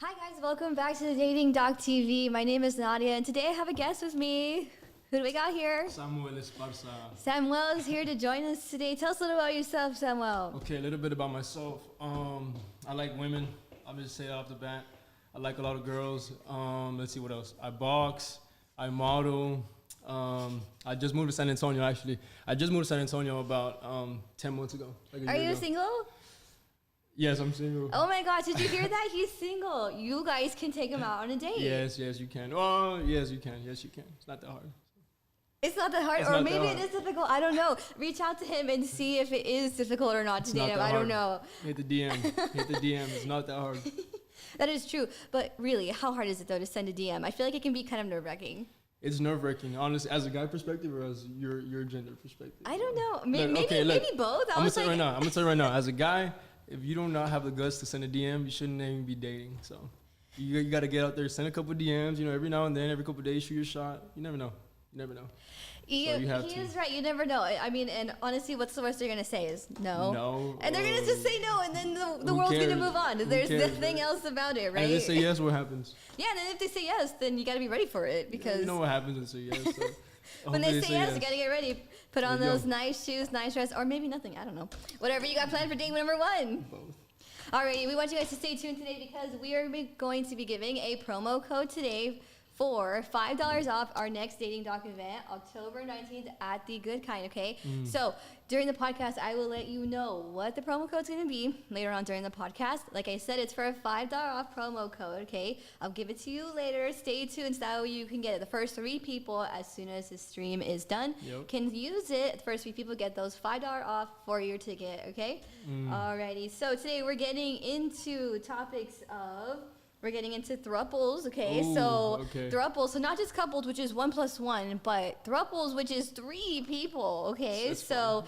Hi guys, welcome back to the Dating Doc TV. My name is Nadia, and today I have a guest with me. Who do we got here? Samuel Esparza. Samuel is here to join us today. Tell us a little about yourself, Samuel. Okay, a little bit about myself. I like women. I'll just say off the bat. I like a lot of girls. Let's see what else. I box. I model. I just moved to San Antonio, actually. I just moved to San Antonio about 10 months ago. Are you single? Yes, I'm single. Oh my gosh, did you hear that? He's single. You guys can take him out on a date. Yes, you can. Oh, yes, you can. Yes, you can. It's not that hard. It's not that hard, or maybe it is difficult. I don't know. Reach out to him and see if it is difficult or not to date him. I don't know. Hit the DM. Hit the DM. It's not that hard. That is true. But really, how hard is it, though, to send a DM? I feel like it can be kind of nerve-wracking. It's nerve-wracking, honestly, as a guy perspective or as your gender perspective? I don't know. Maybe both. I'm gonna tell you right now. As a guy, if you do not have the guts to send a DM, you shouldn't even be dating. So you got to get out there, send a couple DMs. You know, every now and then, every couple of days, shoot your shot. You never know. He is right. You never know. I mean, and honestly, what's the worst they're gonna say is no. No. And they're gonna just say no, and then the world's gonna move on. There's nothing else about it, right? And if they say yes, what happens? Yeah, and then if they say yes, then you gotta be ready for it because you know what happens when they say yes. So when they say yes, you gotta get ready. Put on those nice shoes, nice dress, or maybe nothing. I don't know. Whatever you got planned for date number one. Both. Alrighty, we want you guys to stay tuned today because we are going to be giving a promo code today for $5 off our next Dating Doc event, October 19th at the Good Kind, okay? So during the podcast, I will let you know what the promo code is going to be later on during the podcast. Like I said, it's for a $5 off promo code, okay? I'll give it to you later. Stay tuned so that way you can get it. The first 3 people, as soon as the stream is done, can use it. The first 3 people get those $5 off for your ticket, okay? Alrighty, so today we're getting into topics of... We're getting into Throuples, okay? Ooh, Throuples, so not just couples, which is 1 + 1, but Throuples, which is 3 people, okay? It's fun.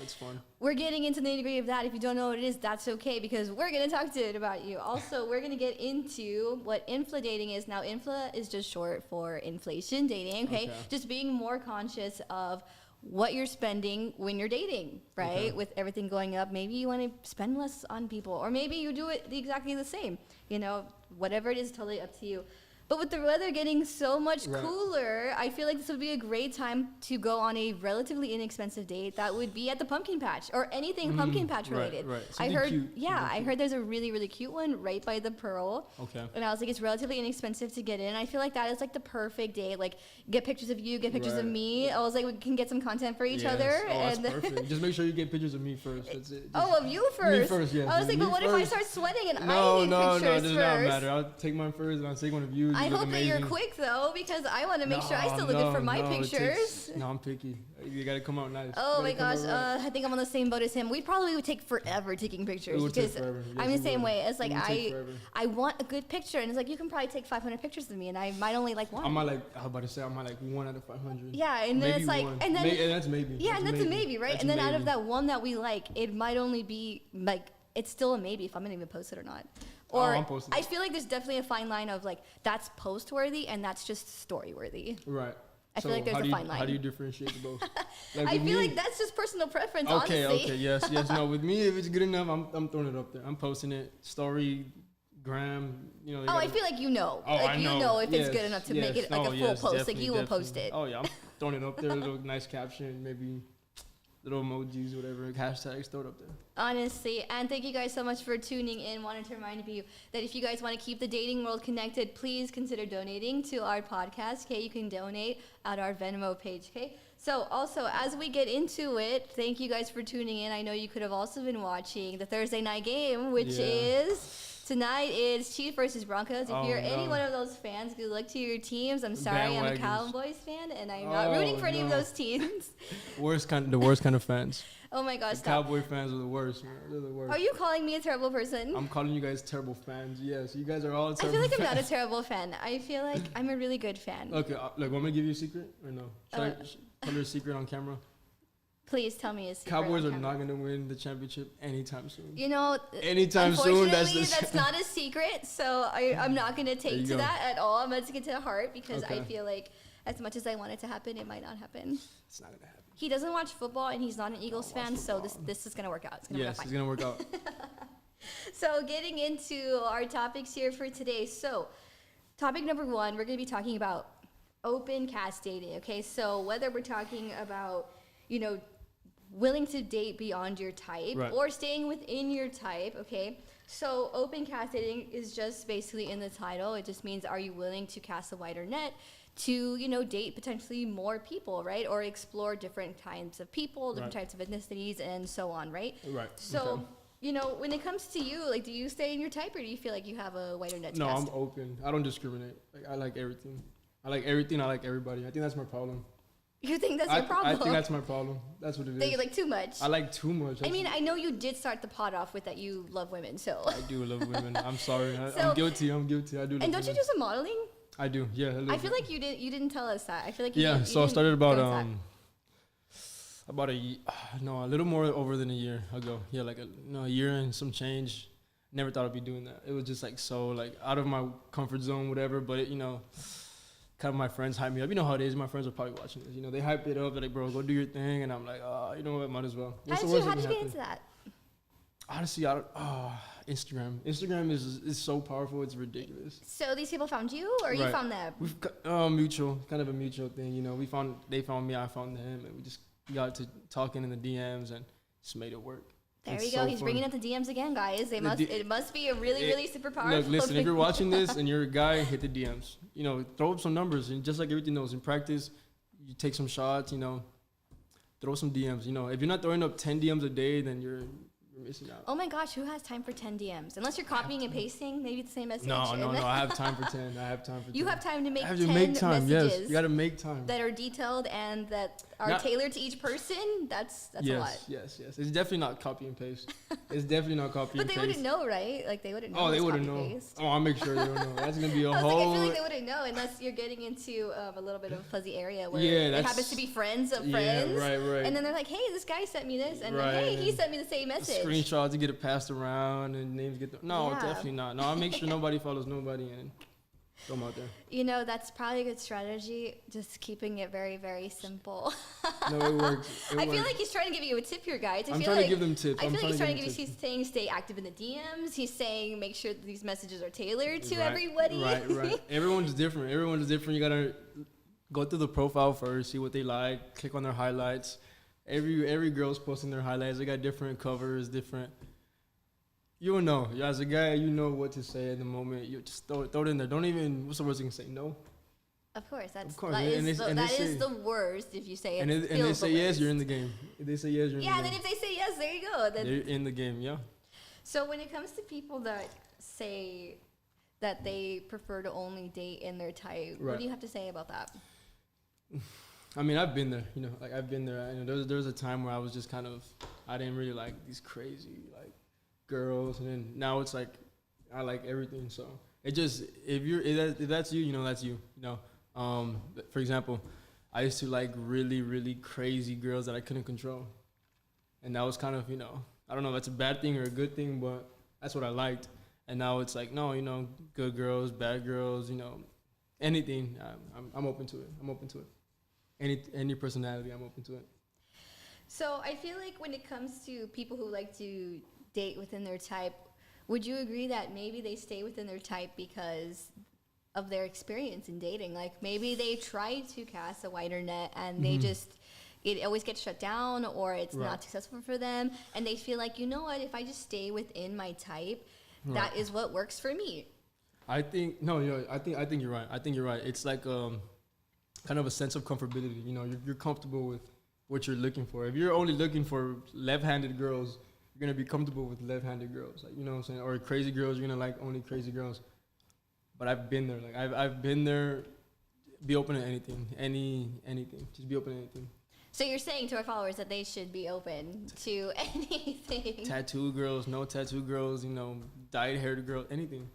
We're getting into the nitty-gritty of that. If you don't know what it is, that's okay, because we're going to talk to it about you. Also, we're going to get into what infla dating is. Now, infla is just short for inflation dating, okay? Just being more conscious of what you're spending when you're dating, right? With everything going up, maybe you want to spend less on people, or maybe you do it exactly the same. You know, whatever it is, totally up to you. But with the weather getting so much cooler, I feel like this would be a great time to go on a relatively inexpensive date that would be at the pumpkin patch or anything pumpkin patch related. Right. I heard there's a really, really cute one right by the Pearl. Okay. And I was like, it's relatively inexpensive to get in. I feel like that is like the perfect date. Like, get pictures of you, get pictures of me. I was like, we can get some content for each other. Oh, that's perfect. Just make sure you get pictures of me first. That's it. Of you first? Me first, yes. I was like, but what if I start sweating and I need No, pictures it does not matter. I'll take mine first and I'll take one of you. I hope that you're quick though, because I want to make sure I still look good for my pictures. I'm picky. You gotta come out nice. Oh my gosh, I think I'm on the same boat as him. We probably would take forever taking pictures because I'm the same way. It's like I want a good picture, and it's like you can probably take 500 pictures of me, and I might only like one. I was about to say I might like 1 out of 500. Yeah, and then maybe it's like, one. and then that's maybe. Yeah, and that's a maybe, right? And then out of that one that we like, it might only be like it's still a maybe if I'm gonna even post it or not. Or I feel like there's definitely a fine line of like that's post worthy and that's just story worthy. Right. I feel like there's a fine line. How do you differentiate the both? Like I feel like that's just personal preference, honestly. Okay, yes. No, with me, if it's good enough, I'm throwing it up there. I'm posting it, story, gram, you know. I feel like you know. Like you know if it's good enough to make it like a full post. Like you will post it. Oh yeah, I'm throwing it up there, a little nice caption, maybe little emojis, whatever, hashtags, throw it up there. Honestly, and thank you guys so much for tuning in. Wanted to remind you that if you guys want to keep the dating world connected, please consider donating to our podcast, okay? You can donate at our Venmo page, okay? So also, as we get into it, thank you guys for tuning in. I know you could have also been watching the Thursday night game, which is... Tonight is Chiefs versus Broncos. If you're any one of those fans, good luck to your teams. I'm sorry, I'm a Cowboys fan, and I'm not rooting for any of those teams. The worst kind of fans. Oh my gosh, Cowboy fans are the worst, man. They're the worst. Are you calling me a terrible person? I'm calling you guys terrible fans. Yes, you guys are all terrible. I feel like fans. I'm not a terrible fan. I feel like I'm a really good fan. Okay, like, want me to give you a secret or no? Should I tell her a secret on camera? Please tell me a secret. Cowboys are not going to win the championship anytime soon. You know, anytime soon. That's not a secret, so I'm not going to take to that at all. I'm going to take it to heart because I feel like as much as I want it to happen, it might not happen. It's not going to happen. He doesn't watch football, and he's not an Eagles fan, so this is going to work out. It's going to work out. It's going to work out. So getting into our topics here for today. So topic number one, we're going to be talking about open cast dating. Okay, so whether we're talking about, willing to date beyond your type Right. or staying within your type. Okay, so open cast dating is just basically in the title. It just means, are you willing to cast a wider net to date potentially more people, right, or explore different kinds of people, different types of ethnicities, and so on, right? Right. So Okay. when it comes to you, like, do you stay in your type, or do you feel like you have a wider net to No, cast? I'm open. I don't discriminate. Like I like everything. I like everything. I like everybody. I think that's my problem. You think that's your problem? I think that's my problem. That's what it is. That you like too much. I like too much. I mean, I know you did start the pod off with that you love women, so. I do love women. I'm sorry. So- I'm guilty. I do. Love And don't you women. do some modeling? I do. Yeah. a little I feel bit. like you didn't tell us that. I feel like you Yeah. didn't, So I started go into about a little more over than a year ago. Yeah, like a year and some change. Never thought I'd be doing that. It was just like so like out of my comfort zone, whatever. But kind of my friends hype me up. You know how it is. My friends are probably watching this. They hype it up. They're like, bro, go do your thing. And I'm like, you know what? Might as well. that. How did you get into that? Honestly, Instagram. Instagram is so powerful. It's ridiculous. So these people found you, or you Right. found them? We've mutual, kind of a mutual thing. They found me, I found them, and we just got to talking in the DMs and just made it work. There It's you go. so He's fun. bringing up the DMs again, guys. It must be a really, it- really super powerful. Look, listen, if you're thing. watching this and you're a guy, hit the DMs. Throw up some numbers, and just like everything else in practice, you take some shots. Throw some DMs. If you're not throwing up 10 DMs a day, then you're missing out. Oh my gosh, who has time for 10 DMs? Unless you're copying and pasting, maybe it's the same message. No. and then- I have time for 10. I have time for 10. You have time to make I have 10 to make time. messages Yes, you got to make time. that are detailed and that are Not- tailored to each person. That's a lot. Yes. It's definitely not copy and paste. It's definitely not copy But and they paste. wouldn't know, right? Like they wouldn't know. Oh, they it's wouldn't copy know. paste. Oh, I'll make sure they don't know. That's gonna be a I was like, I whole. feel like they wouldn't know unless you're getting into a little bit of a fuzzy area where Yeah, it that's- happens to be friends of Yeah, friends. right. And then they're like, hey, this guy sent me this. And Right. then, hey, he sent me the same message. Screenshots to get it passed around and names get. No, Yeah. definitely not. No, I'll make sure nobody follows nobody and throw them out there. That's probably a good strategy. Just keeping it very, very simple. No, it works. I feel like he's trying to give you a tip here, guys. I'm trying to give them tips. I feel like he's trying to them give you. He's saying stay active in the DMs. He's saying make sure that these messages are tailored to Right, everybody. Right. Everyone's different. You gotta go through the profile first, see what they like, click on their highlights. Every girl's posting their highlights. They got different covers, different. You will know. As a guy, you know what to say at the moment. You just throw it in there. Don't even. What's the worst you can say? No. Of course, that And is they the worst if you say it. And they say yes, you're in the game. If they say yes, you're in Yeah, the then game. if they say yes, there you go. Then They're in the game, yeah. So when it comes to people that say that they prefer to only date in their type, what Right. do you have to say about that? I mean, I've been there, I've been there. There was a time where I was just kind of, I didn't really like these crazy, girls. And then now it's like, I like everything. So it just, if that's you, that's you, For example, I used to like really, really crazy girls that I couldn't control. And that was kind of, I don't know if that's a bad thing or a good thing, but that's what I liked. And now it's like, no, good girls, bad girls, anything. I'm open to it. I'm open to it. Any personality, I'm open to it. So I feel like when it comes to people who like to date within their type, would you agree that maybe they stay within their type because of their experience in dating? Like maybe they try to cast a wider net and they just, it always gets shut down or it's not successful for them. And they feel like, you know what, if I just stay within my type, that is what works for me. I think you're right. I think you're right. It's like kind of a sense of comfortability. You're comfortable with what you're looking for. If you're only looking for left-handed girls, you're gonna be comfortable with left-handed girls. Like, you know what I'm saying? Or crazy girls, you're gonna like only crazy girls. But I've been there. Like I've been there. Be open to anything. Anything. Just be open to anything. So you're saying to our followers that they should be open to anything. Tattoo girls, no tattoo girls, dyed-haired girls, anything.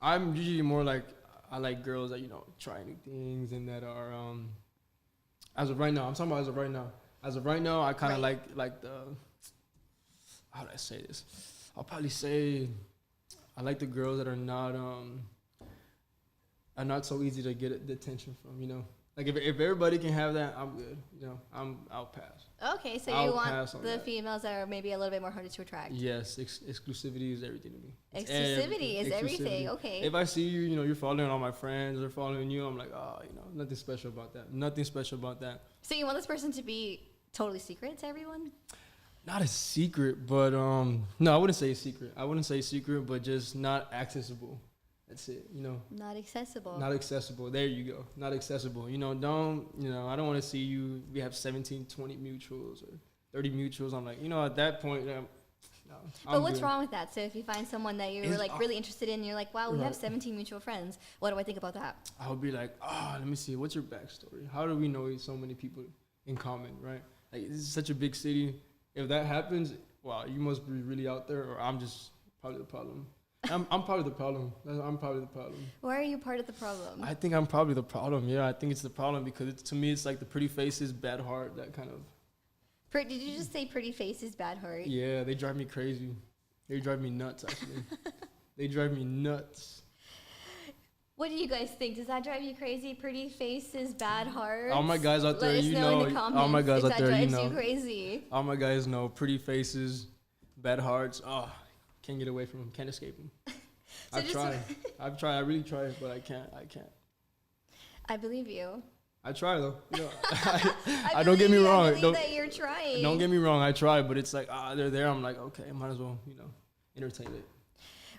I'm usually more like, I like girls that, try new things and that are, as of right now, I'm talking about as of right now. As of right now, I kind of like the, how do I say this? I'll probably say I like the girls that are not so easy to get the attention from, Like if everybody can have that, I'm good. You know, I'll pass. Okay, so I'll you want pass on the that. females that are maybe a little bit more harder to attract. Yes, exclusivity is everything to me. It's Exclusivity is everything. Exclusivity. Okay. If I see you, you know, you're following all my friends, they're following you, I'm like, oh, you know, nothing special about that. Nothing special about that. So you want this person to be totally secret to everyone? Not a secret, but no, I wouldn't say a secret. I wouldn't say secret, but just not accessible. That's it, you know. Not accessible. Not accessible. There you go. Not accessible. You know, I don't want to see you, we have 17, 20 mutuals or 30 mutuals. I'm like, you know, at that point, no. But what's wrong with that? So if you find someone that you're like really interested in, and you're like, wow, we have 17 mutual friends. What do I think about that? I would be like, let me see. What's your backstory? How do we know so many people in common, right? Like, this is such a big city. If that happens, wow, you must be really out there, or I'm just probably the problem. I'm part of the problem. I'm probably the problem. Why are you part of the problem? I think I'm probably the problem. Yeah, I think it's the problem because to me, it's like the pretty faces, bad heart, that kind of. Did you just say pretty faces, bad heart? Yeah, they drive me crazy. They drive me nuts, actually. They drive me nuts. What do you guys think? Does that drive you crazy? Pretty faces, bad hearts? All my guys out there, Let us know in the comments all my guys if out there, that you drives know. you crazy. All my guys know pretty faces, bad hearts. Oh, can't get away from them. Can't escape them. So I've tried. I really tried, but I can't. I believe you. I try though. You know, I don't get me wrong. I believe that you're trying. Don't get me wrong. I try, but it's like they're there. I'm like, okay, might as well, you know, entertain it.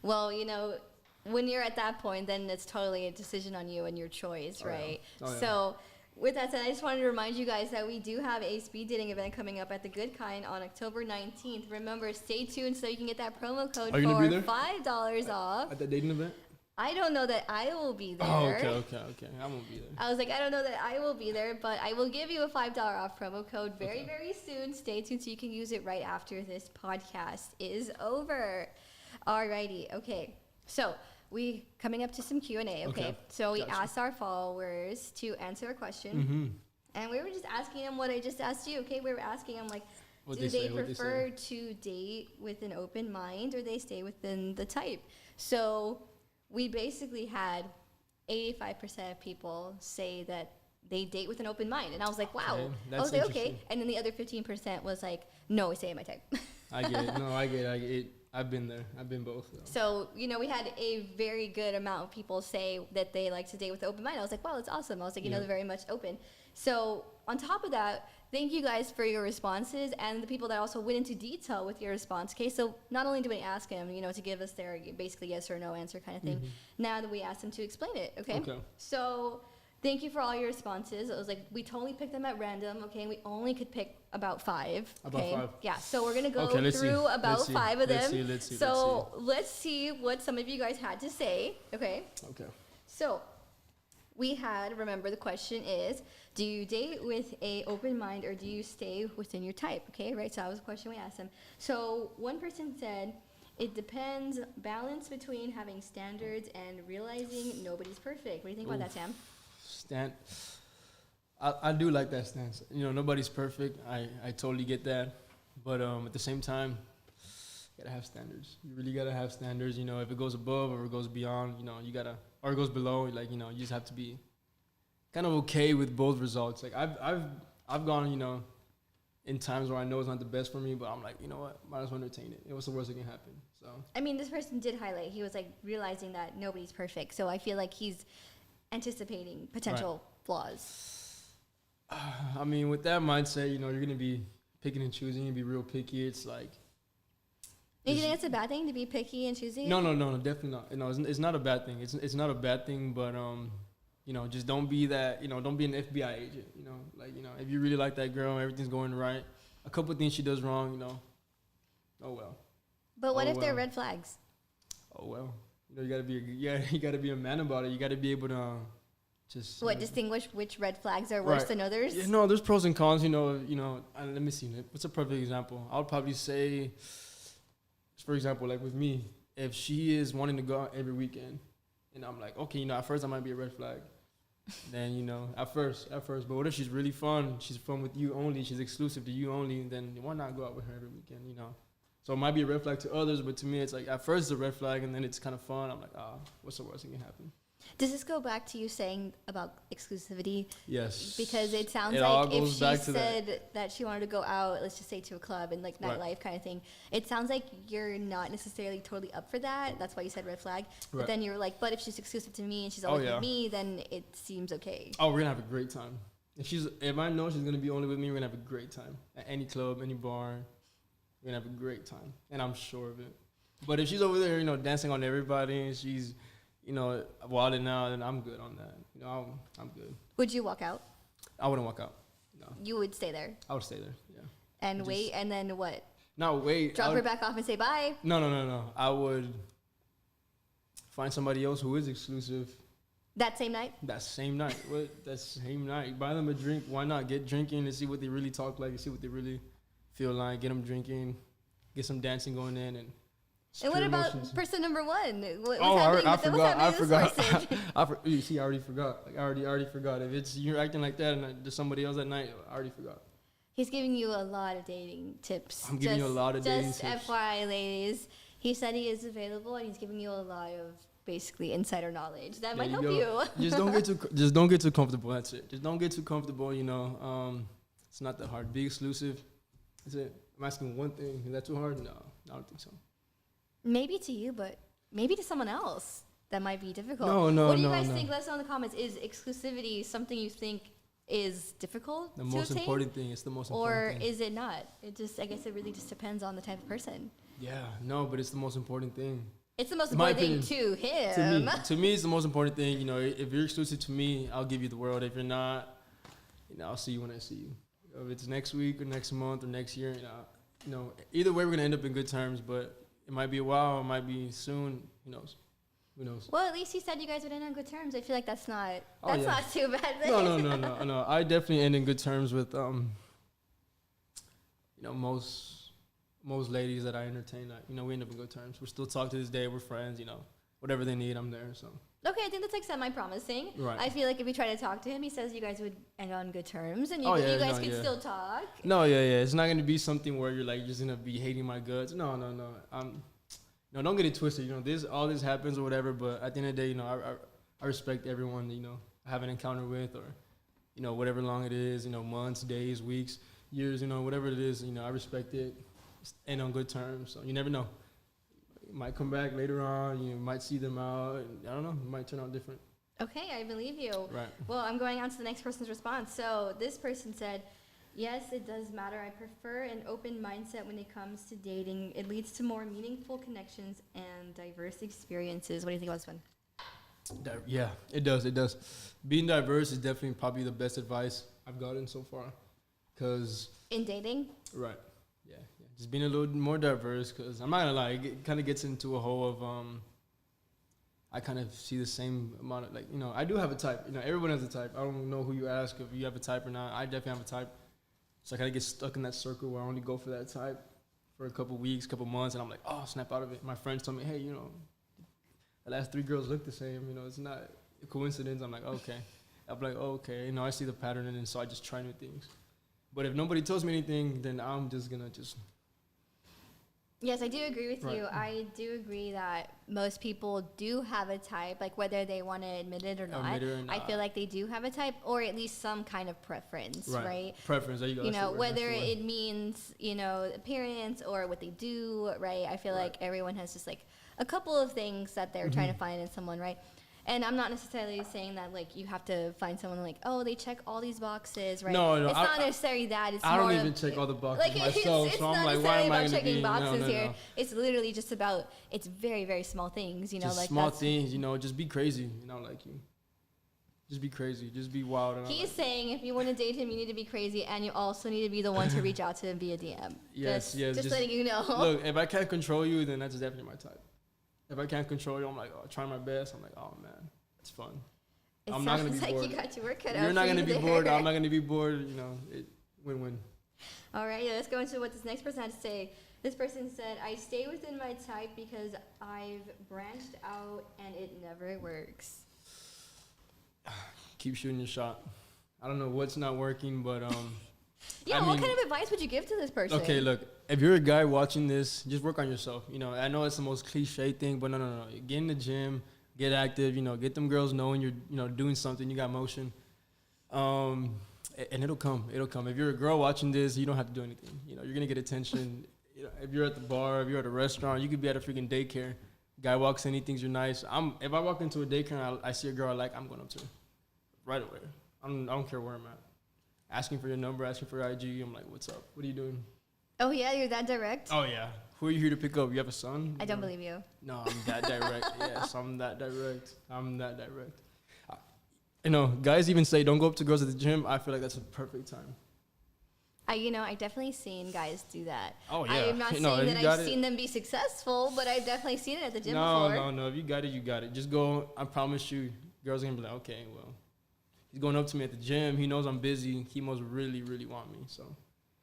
Well, you know, when you're at that point, then it's totally a decision on you and your choice, right? Yeah. Oh, yeah. So, with that said, I just wanted to remind you guys that we do have a speed dating event coming up at the Good Kind on October 19th. Remember, stay tuned so you can get that promo code Are you gonna be there? for $5 off. At the dating event? I don't know that I will be there. Oh, okay. I won't be there. I was like, I don't know that I will be there, but I will give you a $5 off promo code very soon. Stay tuned so you can use it right after this podcast is over. Alrighty, okay. So we coming up to some Q&A, okay? So we asked our followers to answer a question, and we were just asking them what I just asked you, okay? We were asking them, like, do they prefer to date with an open mind or they stay within the type? So we basically had 85% of people say that they date with an open mind. And I was like, wow. Okay, I was like, okay. And then the other 15% was like, no, I stay in my type. I get it. No, I get it. I've been there. I've been both. Though. So, you know, we had a very good amount of people say that they like to date with an open mind. I was like, wow, that's awesome. I was like, you know, they're very much open. So on top of that, thank you guys for your responses and the people that also went into detail with your response. Okay, so not only did we ask them, you know, to give us their basically yes or no answer kind of thing, now that we asked them to explain it, okay? So thank you for all your responses. It was like we totally picked them at random, okay? And we only could pick about 5. Okay? About 5? Yeah, so we're going to go through about 5 of them. Let's see. So let's see what some of you guys had to say, okay? Okay. So we had, remember the question is, do you date with a open mind or do you stay within your type? Okay, right? So that was the question we asked them. So one person said, it depends, balance between having standards and realizing nobody's perfect. What do you think about that, Sam? I do like that stance. You know, nobody's perfect. I totally get that. But at the same time, you gotta have standards. You really gotta have standards. You know, if it goes above or it goes beyond, you know, you gotta, or it goes below, like, you know, you just have to be kind of okay with both results. Like I've gone, you know, in times where I know it's not the best for me, but I'm like, you know what, might as well entertain it. What's the worst that can happen? So I mean, this person did highlight, he was like realizing that nobody's perfect. So I feel like he's anticipating potential flaws. I mean, with that mindset, you know, you're gonna be picking and choosing. You be real picky. It's like. Do you think it's a bad thing to be picky and choosy? No, definitely not. No, it's not a bad thing. It's not a bad thing, but you know, just don't be that. You know, don't be an FBI agent. You know, like, you know, if you really like that girl, everything's going right. A couple of things she does wrong, you know. Oh well. But what if they're red flags? Oh well. You know, you gotta be a man about it. You gotta be able to just distinguish which red flags are worse than others. Yeah, no, there's pros and cons. You know. Let me see. What's a perfect example? I would probably say, for example, like with me, if she is wanting to go out every weekend, and I'm like, okay, you know, at first I might be a red flag. Then, you know, at first, but what if she's really fun? She's fun with you only. She's exclusive to you only. Then why not go out with her every weekend? You know. So it might be a red flag to others, but to me, it's like at first it's a red flag, and then it's kind of fun. I'm like, what's the worst that can happen? Does this go back to you saying about exclusivity? Yes. Because it sounds It all like if goes she back to said that she wanted to go out, let's just say to a club and like nightlife Right. kind of thing, it sounds like you're not necessarily totally up for that. That's why you said red flag. But Right. then you were like, but if she's exclusive to me and she's always yeah. with me, then it seems okay. Oh, we're gonna have a great time. If I know she's gonna be only with me, we're gonna have a great time at any club, any bar. We're gonna have a great time, and I'm sure of it. But if she's over there, dancing on everybody, and she's, wilding out, then I'm good on that. I'm good. Would you walk out? I wouldn't walk out. No, You would stay there I would stay there. Yeah. and wait, and then what? No, wait. Drop her back off and say bye? No. I would find somebody else who is exclusive That same night? that same night. That same night. Buy them a drink. Why not? Get drinking and see what they really talk like and see what they really feel like. Get them drinking. Get some dancing going in. And what secure about emotions. person number one? What's Oh, happening I with the, what's forgot. I happening with this forgot. person? You see, I already forgot. Like, I already forgot. If it's you're acting like that and there's somebody else at night, I already forgot. He's giving you a lot of dating tips. I'm giving you a lot of dating Just tips. FYI, ladies. He said he is available, and he's giving you a lot of basically insider knowledge that might help you. Just don't get too comfortable. That's it. Just don't get too comfortable. It's not that hard. Be exclusive. That's it. I'm asking one thing. Is that too hard? No, I don't think so. Maybe to you, but maybe to someone else that might be difficult. No, What do you no, guys no. think? Let us know in the comments. Is exclusivity something you think is difficult The to most obtain? important thing. It's the most Or important thing. is it not? I guess it really just depends on the type of person. Yeah, no, but it's the most important thing. It's the most In my important thing to him. To me, it's the most important thing. If you're exclusive to me, I'll give you the world. If you're not, I'll see you when I see you. If it's next week or next month or next year, either way, we're gonna end up in good terms. But it might be a while, it might be soon. Who knows? Who knows? Well, at least you said you guys would end on good terms. I feel like that's not Oh, yeah. not too bad. No. I definitely end in good terms with most ladies that I entertain. We end up in good terms. We still talk to this day. We're friends. Whatever they need, I'm there. So. Okay, I think that's like semi-promising. Right. I feel like if you try to talk to him, he says you guys would end on good terms, and you, Oh, yeah, you guys no, can yeah. still talk. No, yeah. It's not gonna be something where you're like just gonna be hating my guts. No. No, don't get it twisted. All this happens or whatever. But at the end of the day, I respect everyone. I have an encounter with, or whatever long it is. Months, days, weeks, years. Whatever it is. I respect it. And on good terms. So you never know. You might come back later on. You might see them out. And I don't know. It might turn out different. Okay, I believe you. Right. Well, I'm going on to the next person's response. So this person said, yes, it does matter. I prefer an open mindset when it comes to dating. It leads to more meaningful connections and diverse experiences. What do you think about this one? Yeah, it does. It does. Being diverse is definitely probably the best advice I've gotten so far. Cause In dating? right. Yeah. Just being a little more diverse. Cause I'm not gonna lie, it kind of gets into a hole of I kind of see the same amount of I do have a type. Everyone has a type. I don't know who you ask if you have a type or not. I definitely have a type. So I kind of get stuck in that circle where I only go for that type for a couple weeks, couple months, and I'm like, oh, snap out of it. My friends told me, hey, the last 3 girls look the same. It's not a coincidence. I'm like, okay. I'm like, oh, okay. I see the pattern, and so I just try new things. But if nobody tells me anything, then I'm just gonna just. Yes, I do agree with Right. you. I do agree that most people do have a type, like whether they want to admit it or not. Admit it or I not. feel like they do have a type, or at least some kind of preference, right? Preference. There you go. That's the word, that's Whether the word. it means, appearance or what they do, right? I feel Right. like everyone has just like a couple of things that they're trying to find in someone, right? And I'm not necessarily saying that like you have to find someone like, oh, they check all these boxes, right? No, it's not necessarily that. It's I more don't even of, check all the boxes like, myself, it's so I'm not like, why necessarily am I about gonna checking be? boxes No. here. It's literally just about, it's very, very small things, Just like small that's, things, just be crazy, like you. Just be crazy. Just be wild. And He's saying if you want to date him, you need to be crazy, and you also need to be the one to reach out to him via DM. Yes. Just letting you know. Look, if I can't control you, then that's definitely my type. If I can't control you, I'm like, oh, try my best. I'm like, oh man, it's fun. It I'm sounds not gonna be like bored. you got your work cut out. You're not for gonna you be there. bored. I'm not gonna be bored. Win-win. All right, let's go into what this next person had to say. This person said, I stay within my type because I've branched out and it never works. Keep shooting your shot. I don't know what's not working, but Yeah, what kind of advice would you give to this person? Okay, look, if you're a guy watching this, just work on yourself. I know it's the most cliche thing, but no. Get in the gym, get active. You know, get them girls knowing you're doing something. You got motion. And it'll come. It'll come. If you're a girl watching this, you don't have to do anything. You know, you're gonna get attention. You know, if you're at the bar, if you're at a restaurant, you could be at a freaking daycare. Guy walks in, he thinks you're nice. If I walk into a daycare and I see a girl I like, I'm going up to her right away. I don't care where I'm at. Asking for your number, asking for your IG. I'm like, what's up? What are you doing? Oh yeah, you're that direct? Oh yeah. Who are you here to pick up? You have a son? I don't believe you. No, I'm that direct. Yes, I'm that direct. You know, guys even say don't go up to girls at the gym. I feel like that's a perfect time. I definitely seen guys do that. Oh yeah. I'm not saying that I've seen them be successful, but I've definitely seen it at the gym before. No. If you got it, you got it. Just go. I promise you, girls are gonna be like, okay, well, he's going up to me at the gym. He knows I'm busy. He must really, really want me. So,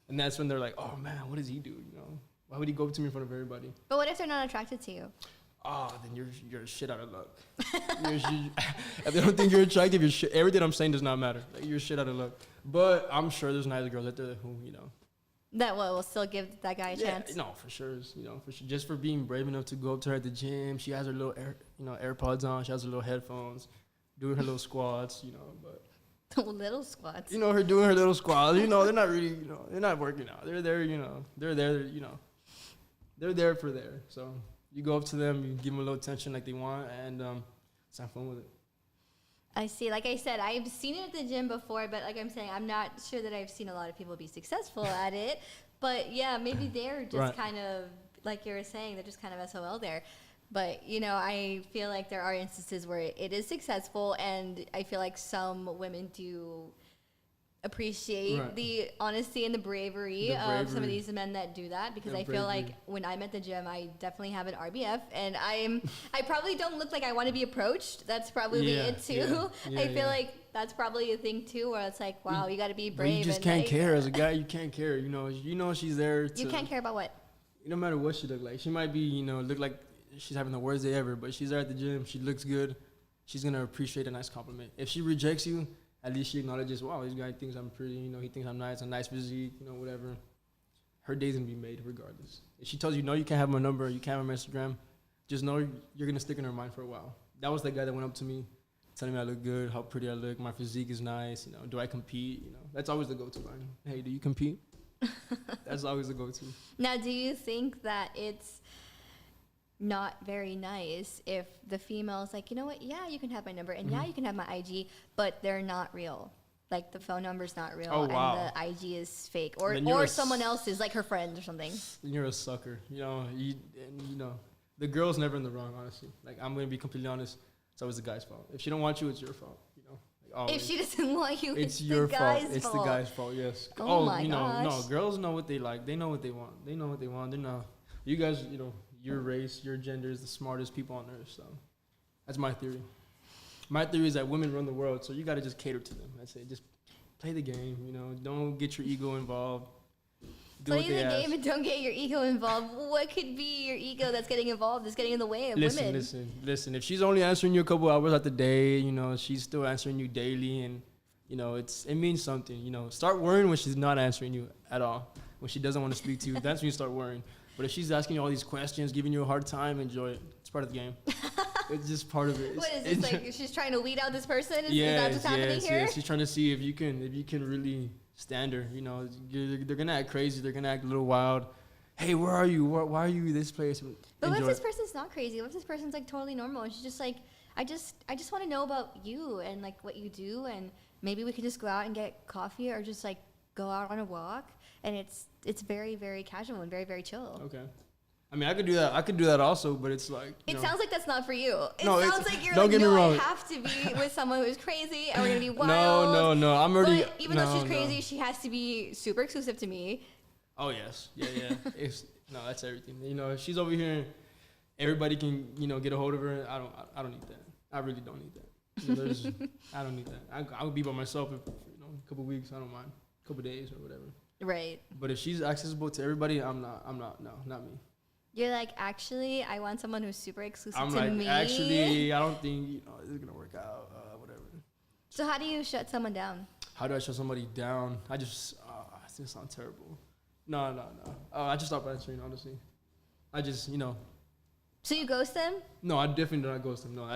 and that's when they're like, oh man, what does he do? You know, why would he go up to me in front of everybody? But what if they're not attracted to you? Oh, then you're a shit out of luck. If they don't think you're attractive, everything I'm saying does not matter. Like, you're shit out of luck. But I'm sure there's nice girls out there who, that will still give that guy a chance. No, for sure. For sure. Just for being brave enough to go up to her at the gym. She has her little AirPods on. She has her little headphones, doing her little squats. But little squats. Her doing her little squats. They're not really. They're not working out. They're there. They're there. They're there for there. So. You go up to them, you give them a little attention like they want, and just have fun with it. I see. Like I said, I've seen it at the gym before, but like I'm saying, I'm not sure that I've seen a lot of people be successful at it. But yeah, maybe they're just right. kind of, like you were saying, they're just kind of SOL there. But, I feel like there are instances where it is successful, and I feel like some women do appreciate right. the honesty and the bravery of some of these men that do that, because I feel like when I'm at the gym, I definitely have an RBF, and I probably don't look like I want to be approched. That's probably it too. I feel like that's probably a thing too, where it's like, wow, you got to be brave. But you just can't care as a guy. You can't care. You know she's there. You can't care about what? No matter what she look like. She might be look like she's having the worst day ever, but she's there at the gym. She looks good. She's gonna appreciate a nice compliment. If she rejects you, at least she acknowledges, wow, this guy thinks I'm pretty, he thinks I'm nice, a nice physique, whatever. Her day's gonna be made regardless. If she tells you, no, you can't have my number, you can't have my Instagram, just know you're gonna stick in her mind for a while. That was the guy that went up to me, telling me I look good, how pretty I look, my physique is nice, do I compete, That's always the go-to line. Hey, do you compete? That's always the go-to. Now, do you think that it's not very nice if the female is like, you know what, yeah, you can have my number, and yeah, you can have my IG, but they're not real. Like, the phone number's not real, and the IG is fake, or someone else's, like her friend or something. You're a sucker. The girl's never in the wrong, honestly. Like, I'm gonna be completely honest. It's always the guy's fault. If she don't want you, it's your fault. If she doesn't want you, it's your the fault. guy's It's the guy's fault. Yes. Oh my gosh. No, girls know what they like. They know what they want. They're not. You guys, your race, your gender is the smartest people on earth. So that's my theory. My theory is that women run the world, so you got to just cater to them. I say just play the game. Don't get your ego involved. Play the game and don't get your ego involved. What could be your ego that's getting involved? That's getting in the way of women. Listen. If she's only answering you a couple hours out the day, she's still answering you daily, and it means something. Start worrying when she's not answering you at all. When she doesn't want to speak to you, that's when you start worrying. But if she's asking you all these questions, giving you a hard time, enjoy it. It's part of the game. It's just part of it. What is this, like she's trying to weed out this person? Is that what's happening here? Yes. She's trying to see if you can really stand her. They're gonna act crazy. They're gonna act a little wild. Hey, where are you? Why are you this place? But what if this person's not crazy? What if this person's like totally normal and she's just like, I just want to know about you and like what you do, and maybe we could just go out and get coffee or just like go out on a walk, and it's very, very casual and very, very chill. Okay. I mean, I could do that. I could do that also, but it's like it sounds like that's not for you. It no, sounds like you're don't like, get me wrong. I have to be with someone who's crazy, and we're gonna be wild. No. I'm already. But even though she's crazy, she has to be super exclusive to me. Oh yes, yeah. That's everything. If she's over here, everybody can get a hold of her. I don't need that. I really don't need that. I don't need that. I would be by myself for a couple weeks. I don't mind. A couple days or whatever. Right. But if she's accessible to everybody, I'm not. No, not me. You're like, actually, I want someone who's super exclusive to me. Actually, I don't think this is gonna work out. Whatever. So how do you shut someone down? How do I shut somebody down? I just this sounds terrible. No. I just stop answering, honestly. I just So you ghost them? No, I definitely do not ghost them. No,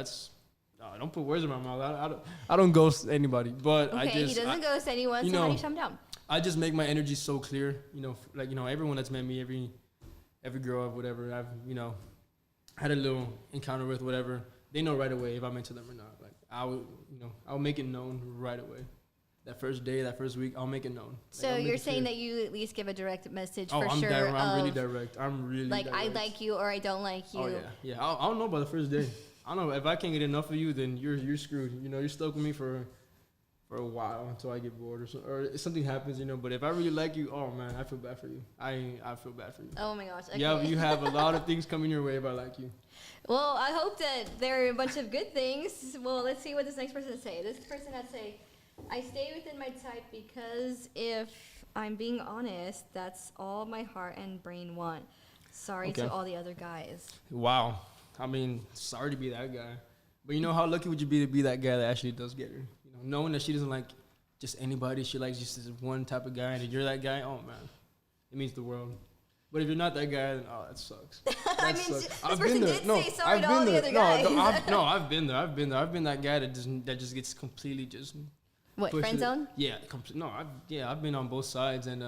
don't put words in my mouth. I don't ghost anybody. But Okay, he doesn't ghost anyone. So how do you shut him down? I just make my energy so clear. Everyone that's met me, every girl, whatever, I've had a little encounter with, whatever. They know right away if I'm into them or not. Like I'll make it known right away. That first day, that first week, I'll make it known. So you're saying that you at least give a direct message for sure. I'm really direct. I'm really like direct. I like you or I don't like you. Oh yeah. I don't know about the first day. I don't know if I can't get enough of you, then you're screwed. You're stuck with me for a while until I get bored or something happens. But if I really like you, oh man, I feel bad for you. I feel bad for you. Oh my gosh. Okay. Yeah, you have a lot of things coming your way if I like you. Well, I hope that there are a bunch of good things. Well, let's see what this next person say. This person has to say, I stay within my type because if I'm being honest, that's all my heart and brain want. Sorry to all the other guys. Wow. I mean, sorry to be that guy. But how lucky would you be to be that guy that actually does get her? Knowing that she doesn't like just anybody, she likes just this one type of guy, and if you're that guy, oh man, it means the world. But if you're not that guy, then that sucks. I mean, this person did say sorry to all the other guys. I've been there. I've been that guy that just gets completely just. What, friend zone? Yeah, I've been on both sides, and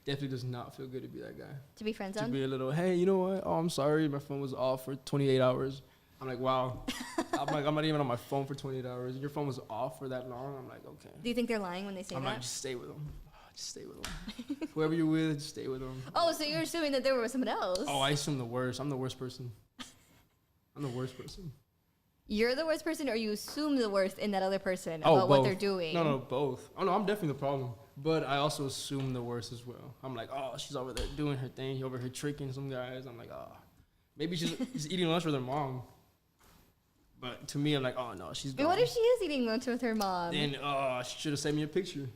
definitely does not feel good to be that guy. To be friend zone? To be a little, hey, you know what? Oh, I'm sorry, my phone was off for 28 hours. I'm like, wow. I'm not even on my phone for 28 hours. Your phone was off for that long? I'm like, okay. Do you think they're lying when they say that? I'm like, just stay with them. Just stay with them. Whoever you're with, just stay with them. Oh, so you're assuming that they were with someone else? Oh, I assume the worst. I'm the worst person. I'm the worst person. You're the worst person, or you assume the worst in that other person about what they're doing? No, both. Oh, no, I'm definitely the problem. But I also assume the worst as well. I'm like, oh, she's over there doing her thing. Over here tricking some guys. I'm like, oh, maybe she's eating lunch with her mom. But to me, I'm like, oh, no, she's gone. What if she is eating lunch with her mom? Then, she should have sent me a picture.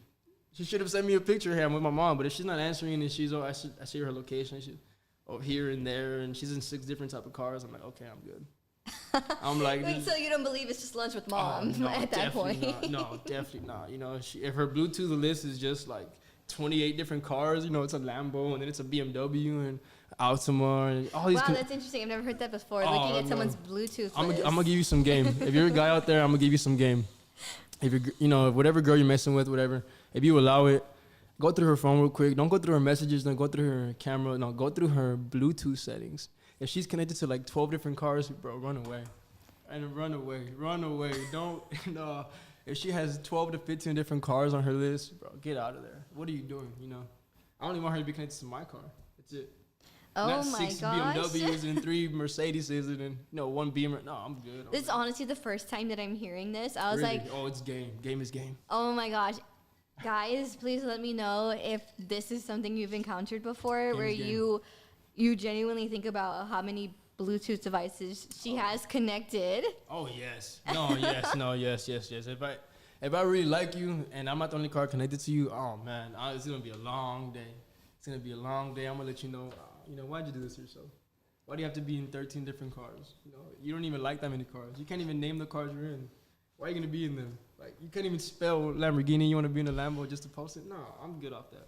She should have sent me a picture. Hey, I'm with my mom. But if she's not answering and I see her location, she's here and there, and she's in 6 different type of cars, I'm like, okay, I'm good. I'm like, wait, so you don't believe it's just lunch with mom at that point? No, definitely not. If her Bluetooth list is just like 28 different cars, it's a Lambo and then it's a BMW and Altima and all these. Wow, that's interesting. I've never heard that before. Looking at someone's Bluetooth list. I'm gonna give you some game. If you're a guy out there, I'm gonna give you some game. If you're, whatever girl you're messing with, whatever, if you allow it, go through her phone real quick. Don't go through her messages. Don't go through her camera. No, go through her Bluetooth settings. If she's connected to like 12 different cars, bro, run away. And run away. Don't, if she has 12 to 15 different cars on her list, bro, get out of there. What are you doing, I don't even want her to be connected to my car. That's it. Oh not my 6 gosh. BMWs and 3 Mercedeses and then, 1 Beamer. No, I'm good. This is honestly the first time that I'm hearing this. I was really? like, oh, it's game. Game is game. Oh my gosh. Guys, please let me know if this is something you've encountered before where you genuinely think about how many Bluetooth devices she has connected. Oh yes. Yes. If I really like you and I'm not the only car connected to you, oh man, it's gonna be a long day. I'm gonna let you know. Why'd you do this to yourself? Why do you have to be in 13 different cars? You don't even like that many cars. You can't even name the cars you're in. Why are you gonna be in them? Like you can't even spell Lamborghini. You want to be in a Lambo just to post it? No, I'm good off that.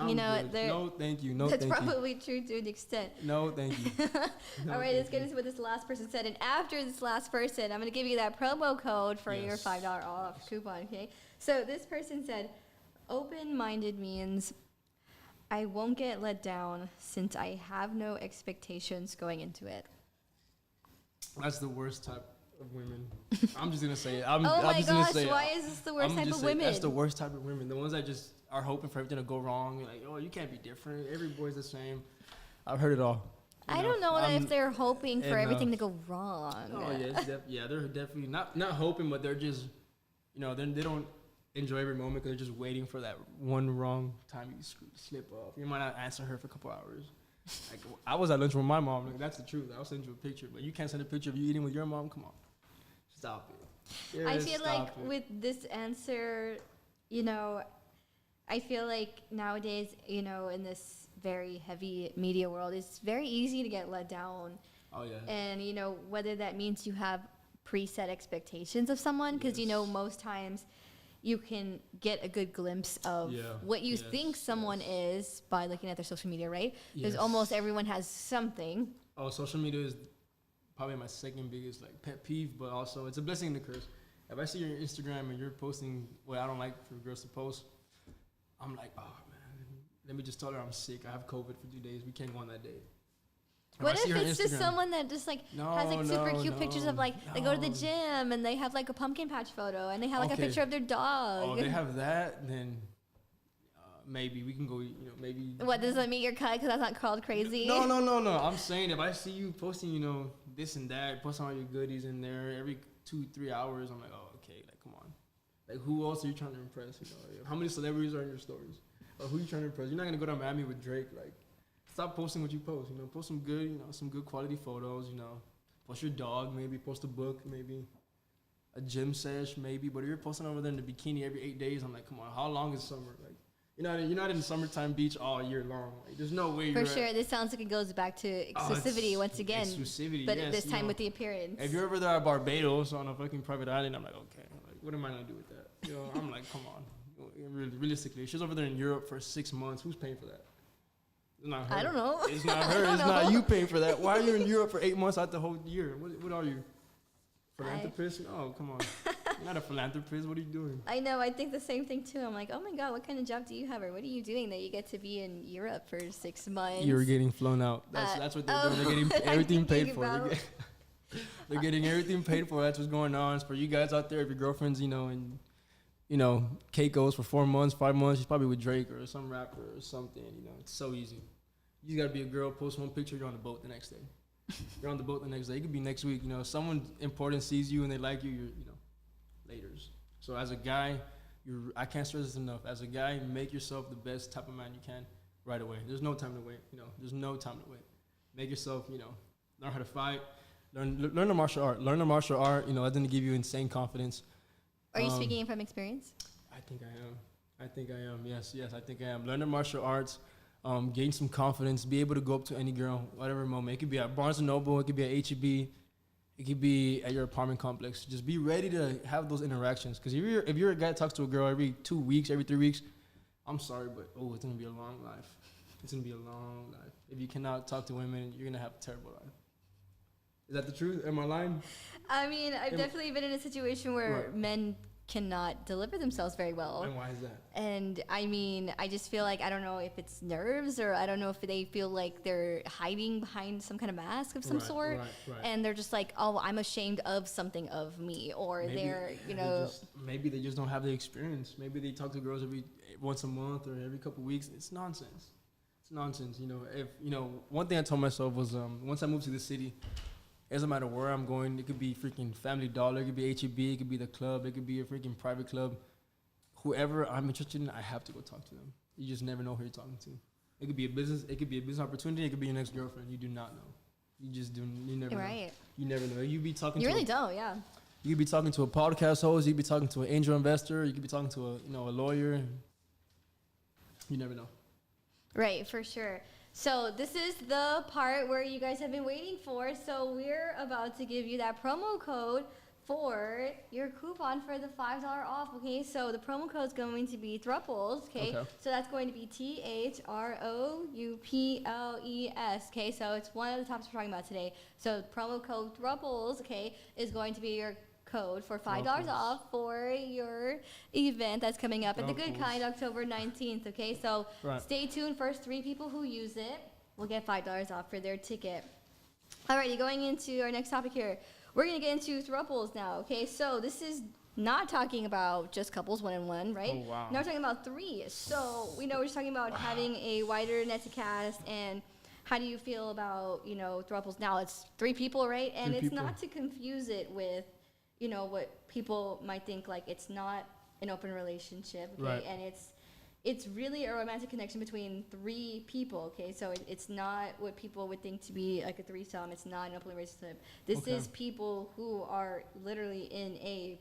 No, thank you. No, that's thank you. That's probably true to an extent. No, thank you. No, all right, let's get into what this last person said. And after this last person, I'm going to give you that promo code for your $5 off coupon, okay? So this person said, open-minded means I won't get let down since I have no expectations going into it. That's the worst type of women. I'm just going to say it. Oh my gosh, why is this the worst type of women? That's the worst type of women. The ones that just are hoping for everything to go wrong. Like, oh, you can't be different. Every boy's the same. I've heard it all. I don't know if they're hoping for everything to go wrong. Oh yeah, they're definitely not hoping, but they're just, they don't enjoy every moment because they're just waiting for that one wrong time you slip up. You might not answer her for a couple hours. Like I was at lunch with my mom. Like, that's the truth. I'll send you a picture, but you can't send a picture of you eating with your mom. Come on, stop it. I feel like with this answer, I feel like nowadays, in this very heavy media world, it's very easy to get let down. Oh, yeah. And, whether that means you have preset expectations of someone, because, most times you can get a good glimpse of what you think someone is by looking at their social media, right? Because almost everyone has something. Oh, social media is probably my second biggest like pet peeve, but also it's a blessing and a curse. If I see your Instagram and you're posting what I don't like for girls to post, I'm like, oh man, let me just tell her I'm sick. I have COVID for 2 days. We can't go on that date. What if it's just someone that just like has like super cute pictures of like they go to the gym and they have like a pumpkin patch photo and they have like a picture of their dog? Oh, they have that, then maybe we can go. Maybe. What, does that mean you're cut because that's not called crazy? No. I'm saying if I see you posting, this and that, posting all your goodies in there every 2-3 hours, I'm like, oh, okay, like come on, like who else are you trying to impress? How many celebrities are in your stories? Or who are you trying to impress? You're not gonna go to Miami with Drake, like. Stop posting what you post. Post some good, some good quality photos. Post your dog, maybe post a book, maybe a gym sesh, maybe. But if you're posting over there in the bikini every 8 days, I'm like, come on, how long is summer? Like, you're not in summertime beach all year long. Like, there's no way. For sure, this sounds like it goes back to exclusivity once again. Exclusivity, but yes, this time with the appearance. If you're over there at Barbados on a fucking private island, I'm like, okay, like, what am I gonna do with that? I'm like, come on. Realistically, she's over there in Europe for 6 months. Who's paying for that? It's not her. I don't know. It's not her. It's not you paying for that. Why are you in Europe for 8 months out the whole year? What are you? Philanthropist? Oh, come on. You're not a philanthropist. What are you doing? I know. I think the same thing, too. I'm like, oh, my God, what kind of job do you have? Or what are you doing that you get to be in Europe for 6 months? You're getting flown out. That's what they're doing. They're getting everything paid for. They're getting everything paid for. That's what's going on. It's for you guys out there, if your girlfriend's, and Kate goes for 4 months, 5 months. She's probably with Drake or some rapper or something. It's so easy. You just gotta be a girl. Post one picture. You're on the boat the next day. You're on the boat the next day. It could be next week. Someone important sees you and they like you. You're, laters. So as a guy, I can't stress this enough. As a guy, make yourself the best type of man you can right away. There's no time to wait. There's no time to wait. Make yourself. Learn how to fight. Learn the martial art. Learn the martial art. That's gonna give you insane confidence. Are you speaking from experience? I think I am. Yes, I think I am. Learn the martial arts, gain some confidence, be able to go up to any girl, whatever moment. It could be at Barnes & Noble, it could be at H-E-B, it could be at your apartment complex. Just be ready to have those interactions. Because if you're a guy that talks to a girl every 2 weeks, every 3 weeks, I'm sorry, but it's going to be a long life. It's going to be a long life. If you cannot talk to women, you're going to have a terrible life. Is that the truth? Am I lying? I mean, I've definitely been in a situation where men cannot deliver themselves very well. And why is that? And I mean, I just feel like, I don't know if it's nerves or I don't know if they feel like they're hiding behind some kind of mask of some sort. Right. And they're just like, oh, I'm ashamed of something of me. Or maybe they just don't have the experience. Maybe they talk to girls once a month or every couple of weeks. It's nonsense. One thing I told myself was once I moved to the city, it doesn't matter where I'm going. It could be freaking Family Dollar. It could be H-E-B. It could be the club. It could be a freaking private club. Whoever I'm interested in, I have to go talk to them. You just never know who you're talking to. It could be a business. It could be a business opportunity. It could be your next girlfriend. You do not know. You just do. You never know. Right. You never know. You be talking. You really don't. Yeah. You could be talking to a podcast host. You could be talking to an angel investor. You could be talking to a lawyer. You never know. Right, for sure. So this is the part where you guys have been waiting for. So we're about to give you that promo code for your coupon for the $5 off, okay? So the promo code is going to be Throuples, okay? So that's going to be THROUPLES, okay? So it's one of the topics we're talking about today. So promo code Throuples, okay, is going to be your code for $5 off for your event that's coming up at the Good Kind October 19th, okay? So stay tuned. First 3 people who use it will get $5 off for their ticket. Alrighty, going into our next topic here. We're going to get into Throuples now, okay? So this is not talking about just couples 1-on-1, right? Oh, wow. Now we're talking about 3. So we know we're just talking about having a wider net to cast. And how do you feel about, Throuples? Now it's 3 people, right? And it's not to confuse it with what people might think, like it's not an open relationship, okay? Right. And it's really a romantic connection between 3 people, okay? So it's not what people would think to be like a threesome. It's not an open relationship. This is people who are literally in a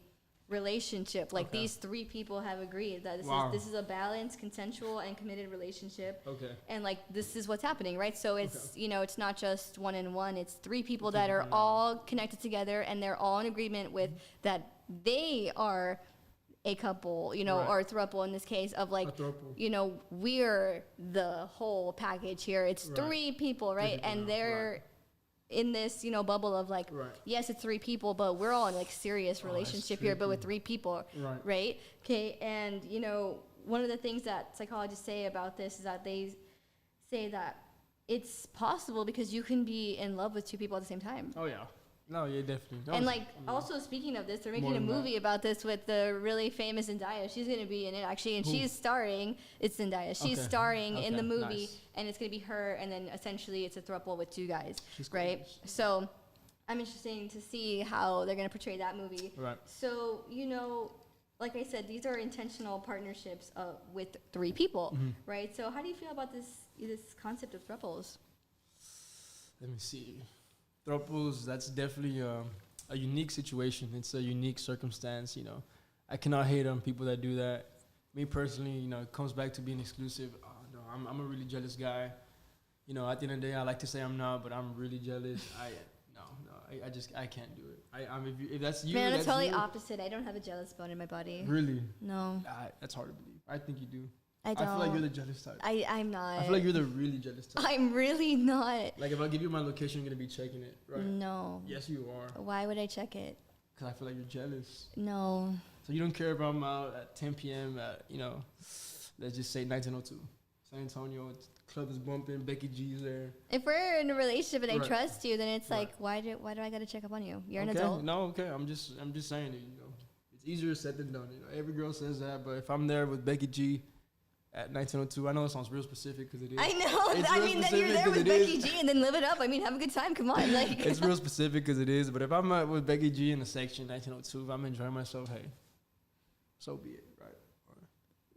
relationship. Like these 3 people have agreed that this is a balanced, consensual, and committed relationship. Okay. And like this is what's happening, right? So it's it's not just 1-on-1. It's 3 people that are all connected together, and they're all in agreement with that they are a couple, or a throuple in this case of like, we're the whole package here. It's 3 people, right? And they're in this, you know, bubble of like, Right. yes, it's 3 people, but we're all in like serious relationship here, but with 3 people, right? Okay, and you know, one of the things that psychologists say about this is that they say that it's possible because you can be in love with 2 people at the same time. Oh yeah. No, yeah, definitely. And like, also speaking of this, they're making a movie about this with the really famous Zendaya. She's gonna be in it actually, and she's starring. It's Zendaya. She's starring in the movie, and it's gonna be her. And then essentially, it's a throuple with 2 guys, right? So, I'm interested to see how they're gonna portray that movie. Right. So, you know, like I said, these are intentional partnerships with 3 people, right? So, how do you feel about this concept of throuples? Let me see. Throuples, that's definitely a unique situation. It's a unique circumstance, you know. I cannot hate on people that do that. Me personally, you know, it comes back to being exclusive. No, I'm a really jealous guy. You know, at the end of the day, I like to say I'm not, but I'm really jealous. I can't do it. If that's you, man, that's it's totally you. opposite. I don't have a jealous bone in my body. Really? No. That's hard to believe. I think you do. I don't. I feel like you're the jealous type. I'm not. I feel like you're the really jealous type. I'm really not. Like if I give you my location, you're gonna be checking it, right? No. Yes, you are. Why would I check it? Because I feel like you're jealous. No. So you don't care if I'm out at 10 p.m. at, you know, let's just say 1902. San Antonio, club is bumping, Becky G's there. If we're in a relationship and I trust you, then it's like, why do I gotta check up on you? You're an adult. No, okay. I'm just saying it, you know. It's easier said than done. You know, every girl says that, but if I'm there with Becky G at 1902, I know it sounds real specific because it is. I know. I mean, then you're there with Becky G and then live it up. I mean, have a good time. Come on, like. It's real specific because it is. But if I'm with Becky G in the section 1902, if I'm enjoying myself, hey, so be it, right?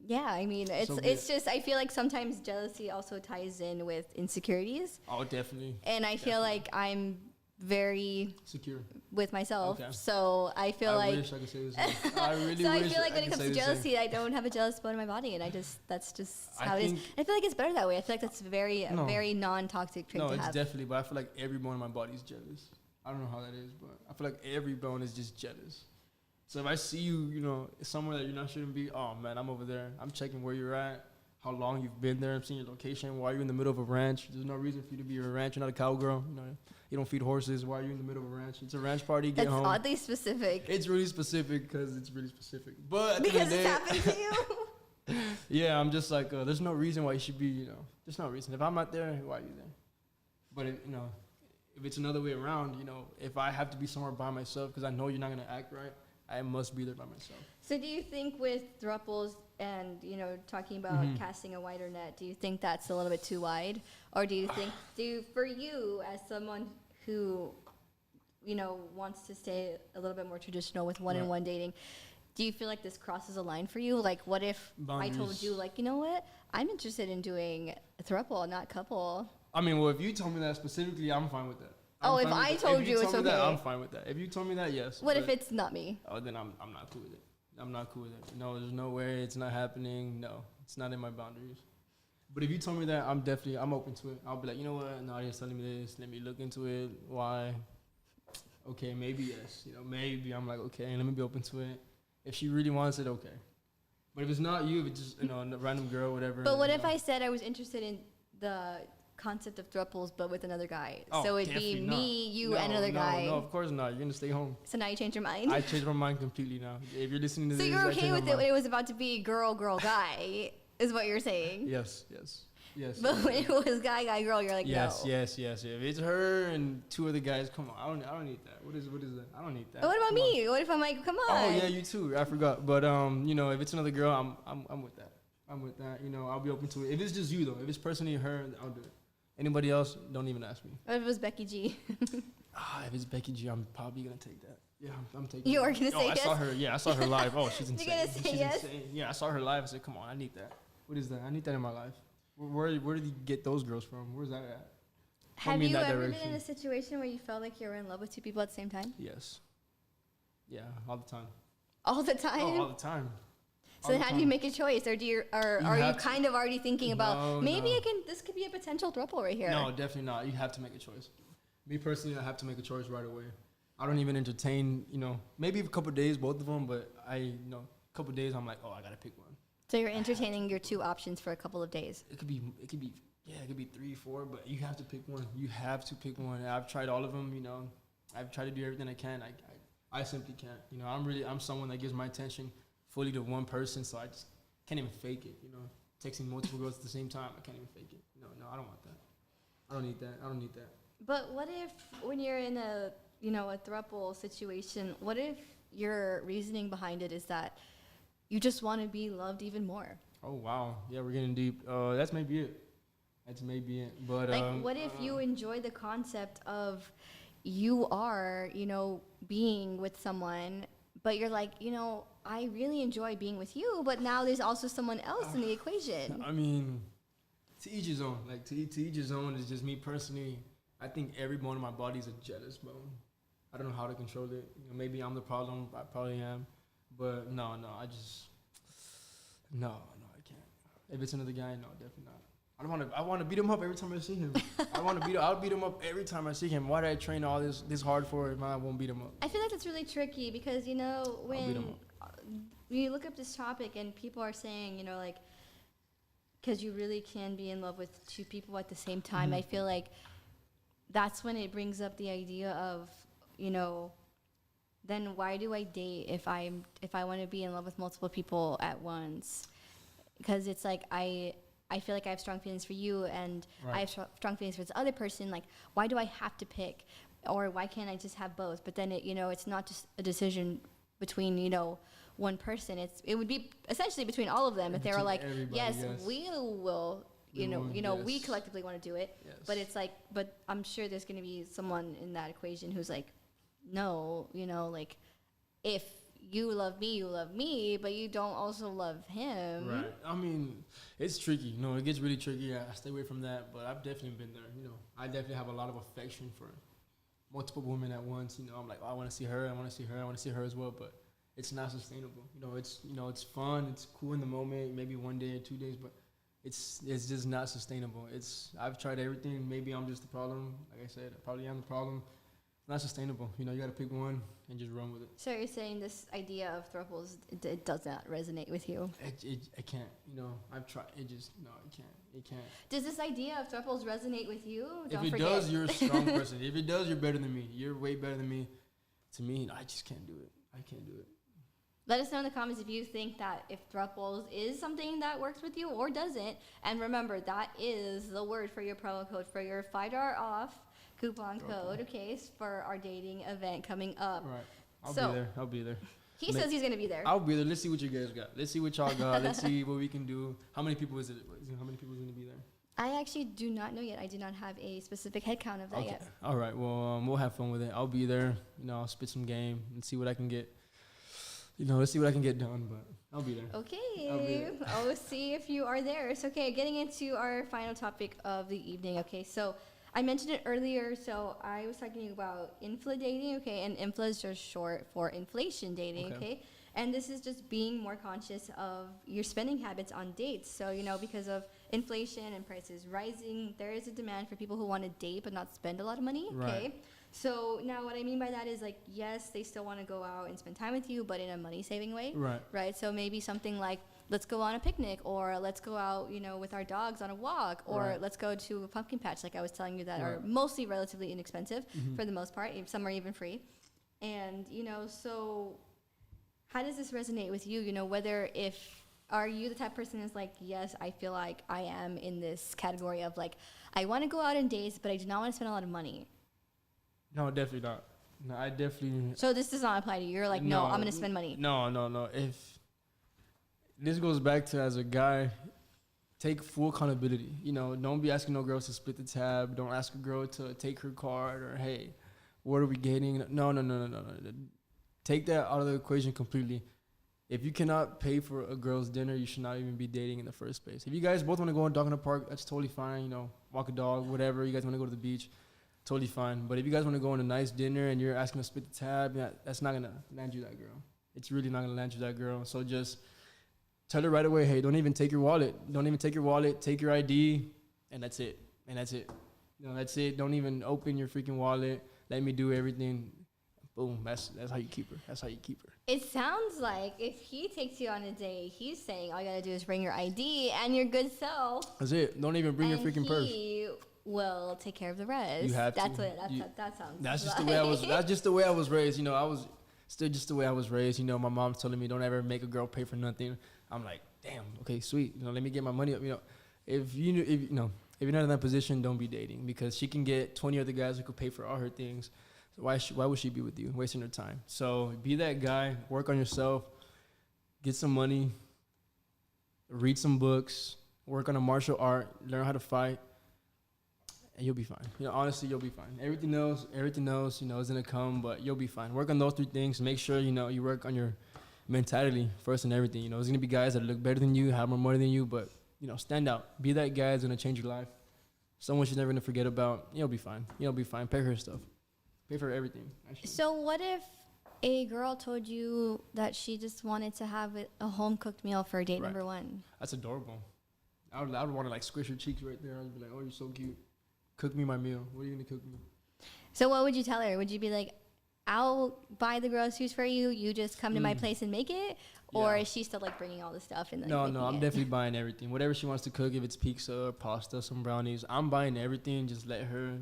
Yeah, I mean, it's just, I feel like sometimes jealousy also ties in with insecurities. Oh, definitely. And I feel like I'm very secure with myself. Okay. So I feel I like. wish I could say the same. I really so wish I feel like when it could comes say to the same. jealousy, I don't have a jealous bone in my body, and that's just how it is. I feel like it's better that way. I feel like that's a very non-toxic trait to No, it's have. definitely, but I feel like every bone in my body is jealous. I don't know how that is, but I feel like every bone is just jealous. So if I see you, you know, somewhere that you're not shouldn't be, oh man, I'm over there. I'm checking where you're at, how long you've been there. I'm seeing your location. Why are you in the middle of a ranch? There's no reason for you to be a ranch. You're not a cowgirl. You know, you don't feed horses. Why are you in the middle of a ranch? It's a ranch party. Get That's home. oddly specific. It's really specific because it's really specific. But at Because the it's end of the day, happened to you. yeah, I'm just like, there's no reason why you should be, you know, there's no reason. If I'm not there, why are you there? But, you know, if it's another way around, you know, if I have to be somewhere by myself because I know you're not going to act right, I must be there by myself. So do you think with throuples and, you know, talking about casting a wider net, do you think that's a little bit too wide? Or do you think, for you as someone who, you know, wants to stay a little bit more traditional with one-on-one dating, do you feel like this crosses a line for you? Like, what if I told you, like, you know what? I'm interested in doing a throuple, not couple. I mean, well, if you told me that specifically, I'm fine with that. If I told you, it's okay. That, I'm fine with that. If you told me that, yes. What if it's not me? Oh, then I'm not cool with it. I'm not cool with it. No, there's no way. It's not happening. No, it's not in my boundaries. But if you told me that, I'm open to it. I'll be like, you know what? Nadia's telling me this. Let me look into it. Why? Okay, maybe yes. You know, maybe I'm like, okay, let me be open to it. If she really wants it, okay. But if it's not you, if it's just, you know, a random girl, whatever. But what if I said I was interested in the concept of throuples, but with another guy? So it'd be me, you, and another guy. No, of course not. You're gonna stay home. So now you change your mind? I changed my mind completely now. If you're listening to this, so you're okay with it when it was about to be girl, guy, is what you're saying? Yes. But when it was guy, girl, you're like, yes, no. Yes. If it's her and 2 other guys, come on. I don't need that. What is that? I don't need that. But what about me? What if I'm like, come on? Oh yeah, you too. I forgot. But you know, if it's another girl, I'm with that. I'm with that. You know, I'll be open to it. If it's just you though, if it's personally her, I'll do it. Anybody else, don't even ask me. What if it was Becky G? If it's Becky G, I'm probably gonna take that. Yeah, I'm taking it. You are gonna say yes? I saw her live. Oh, she's insane. You're gonna say she's yes? insane. Yeah, I saw her live. I said, come on, I need that. What is that? I need that in my life. Where did he get those girls from? Where's that at? Have you ever been in a situation where you felt like you were in love with 2 people at the same time? Yes. Yeah, all the time. All the time? Oh, all the time. So then how do you make a choice? Or are you kind of already thinking about, this could be a potential throuple right here? No, definitely not. You have to make a choice. Me personally, I have to make a choice right away. I don't even entertain, you know, maybe a couple of days, both of them, but a couple of days, I'm like, oh, I got to pick one. So you're entertaining your 2 options for a couple of days? It could be, Yeah, it could be 3, 4, but you have to pick one. You have to pick one. I've tried all of them. You know, I've tried to do everything I can. I simply can't. You know, I'm someone that gives my attention fully to one person, so I just can't even fake it. You know, texting multiple girls at the same time, I can't even fake it. No, I don't want that. I don't need that. I don't need that. But what if when you're in a throuple situation, what if your reasoning behind it is that you just want to be loved even more? Oh wow, yeah, we're getting deep. That's maybe it. That's maybe it. But like, what if you enjoy the concept of you are, being with someone, but you're like, I really enjoy being with you, but now there's also someone else in the equation. I mean, to each his own. Like to each his own. Is just me personally. I think every bone in my body is a jealous bone. I don't know how to control it. Maybe I'm the problem. I probably am. But no, I can't. If it's another guy, no, definitely not. I want to beat him up every time I see him. I'll beat him up every time I see him. Why did I train all this hard for if I won't beat him up? I feel like that's really tricky because, when you look up this topic and people are saying, like, because you really can be in love with two people at the same time, I feel like that's when it brings up the idea of, then why do I date if I want to be in love with multiple people at once? Because it's like I feel like I have strong feelings for you and I have strong feelings for this other person. Like, why do I have to pick? Or why can't I just have both? But then, it's not just a decision between, one person. It would be essentially between all of them if they were like, yes, we will, we collectively want to do it. Yes. But it's like, but I'm sure there's going to be someone in that equation who's like, no, like, if you love me, but you don't also love him. Right. I mean, it's tricky. It gets really tricky. I stay away from that, but I've definitely been there. I definitely have a lot of affection for multiple women at once. I'm like, oh, I want to see her. I want to see her. I want to see her as well, but it's not sustainable. It's fun. It's cool in the moment, maybe 1 day or 2 days, but it's just not sustainable. I've tried everything. Maybe I'm just the problem. Like I said, I probably am the problem. Not sustainable. You got to pick one and just run with it. So you're saying this idea of throuples, it does not resonate with you? I can't. I've tried. It can't. It can't. Does this idea of throuples resonate with you? If it does, you're a strong person. If it does, you're better than me. You're way better than me. To me, I just can't do it. I can't do it. Let us know in the comments if you think that if throuples is something that works with you or doesn't. And remember, that is the word for your promo code for your $5 off coupon code, okay, for our dating event coming up. Right. I'll be there. He says he's going to be there. I'll be there. Let's see what you guys got. Let's see what y'all got. Let's see what we can do. How many people is it? How many people is going to be there? I actually do not know yet. I do not have a specific head count of that yet. All right. Well, we'll have fun with it. I'll be there. I'll spit some game and see what I can get. Let's see what I can get done, but I'll be there. Okay. I'll see if you are there. So, okay, getting into our final topic of the evening. Okay, so I mentioned it earlier, so I was talking about infla dating, okay, and infla is just short for inflation dating, okay? And this is just being more conscious of your spending habits on dates. So, because of inflation and prices rising, there is a demand for people who want to date but not spend a lot of money, okay? Right. So now what I mean by that is, like, yes, they still want to go out and spend time with you, but in a money-saving way, right? So maybe something like, let's go on a picnic, or let's go out, with our dogs on a walk, or let's go to a pumpkin patch, like I was telling you, that are mostly relatively inexpensive for the most part. Some are even free. And, so how does this resonate with you? Are you the type of person that's like, yes, I feel like I am in this category of, like, I want to go out on dates, but I do not want to spend a lot of money? No, definitely not. No, I definitely... So this does not apply to you? You're like, no, I'm going to spend money. No. If this goes back to, as a guy, take full accountability. Don't be asking no girls to split the tab. Don't ask a girl to take her card or, hey, what are we getting? No. Take that out of the equation completely. If you cannot pay for a girl's dinner, you should not even be dating in the first place. If you guys both want to go on a dog in the park, that's totally fine. Walk a dog, whatever. You guys want to go to the beach, totally fine. But if you guys want to go on a nice dinner and you're asking to split the tab, that's not going to land you that girl. It's really not going to land you that girl. So just tell her right away, hey, don't even take your wallet. Take your ID, and that's it. That's it. That's it. Don't even open your freaking wallet. Let me do everything. Boom. That's how you keep her. That's how you keep her. It sounds like if he takes you on a date, he's saying all you gotta do is bring your ID and your good self. That's it. Don't even bring your freaking purse. He will take care of the rest. You have that's to. What that sounds. That's just like. the way I was. That's just the way I was raised. You know, I was still just the way I was raised. You know, my mom's telling me don't ever make a girl pay for nothing. I'm like, damn. Okay, sweet. You know, let me get my money up. You know, if you're not in that position, don't be dating because she can get 20 other guys who could pay for all her things. So why would she be with you, wasting her time? So be that guy. Work on yourself. Get some money. Read some books. Work on a martial art. Learn how to fight. And you'll be fine. You know, honestly, you'll be fine. Everything else, you know, is gonna come, but you'll be fine. Work on those 3 things. Make sure, you know, you work on your mentality first and everything. You know, there's gonna be guys that look better than you, have more money than you, but, you know, stand out. Be that guy that's gonna change your life. Someone she's never gonna forget about. You'll be fine. You'll be fine. Pay for her stuff. Pay for everything, actually. So what if a girl told you that she just wanted to have a home-cooked meal for date number 1? That's adorable. I would want to, like, squish her cheeks right there. I would be like, oh, you're so cute. Cook me my meal. What are you going to cook me? So what would you tell her? Would you be like, I'll buy the groceries for you. You just come to my place and make it? Or is she still, like, bringing all the stuff? And, like, no, I'm definitely buying everything. Whatever she wants to cook, if it's pizza, pasta, some brownies, I'm buying everything. Just let her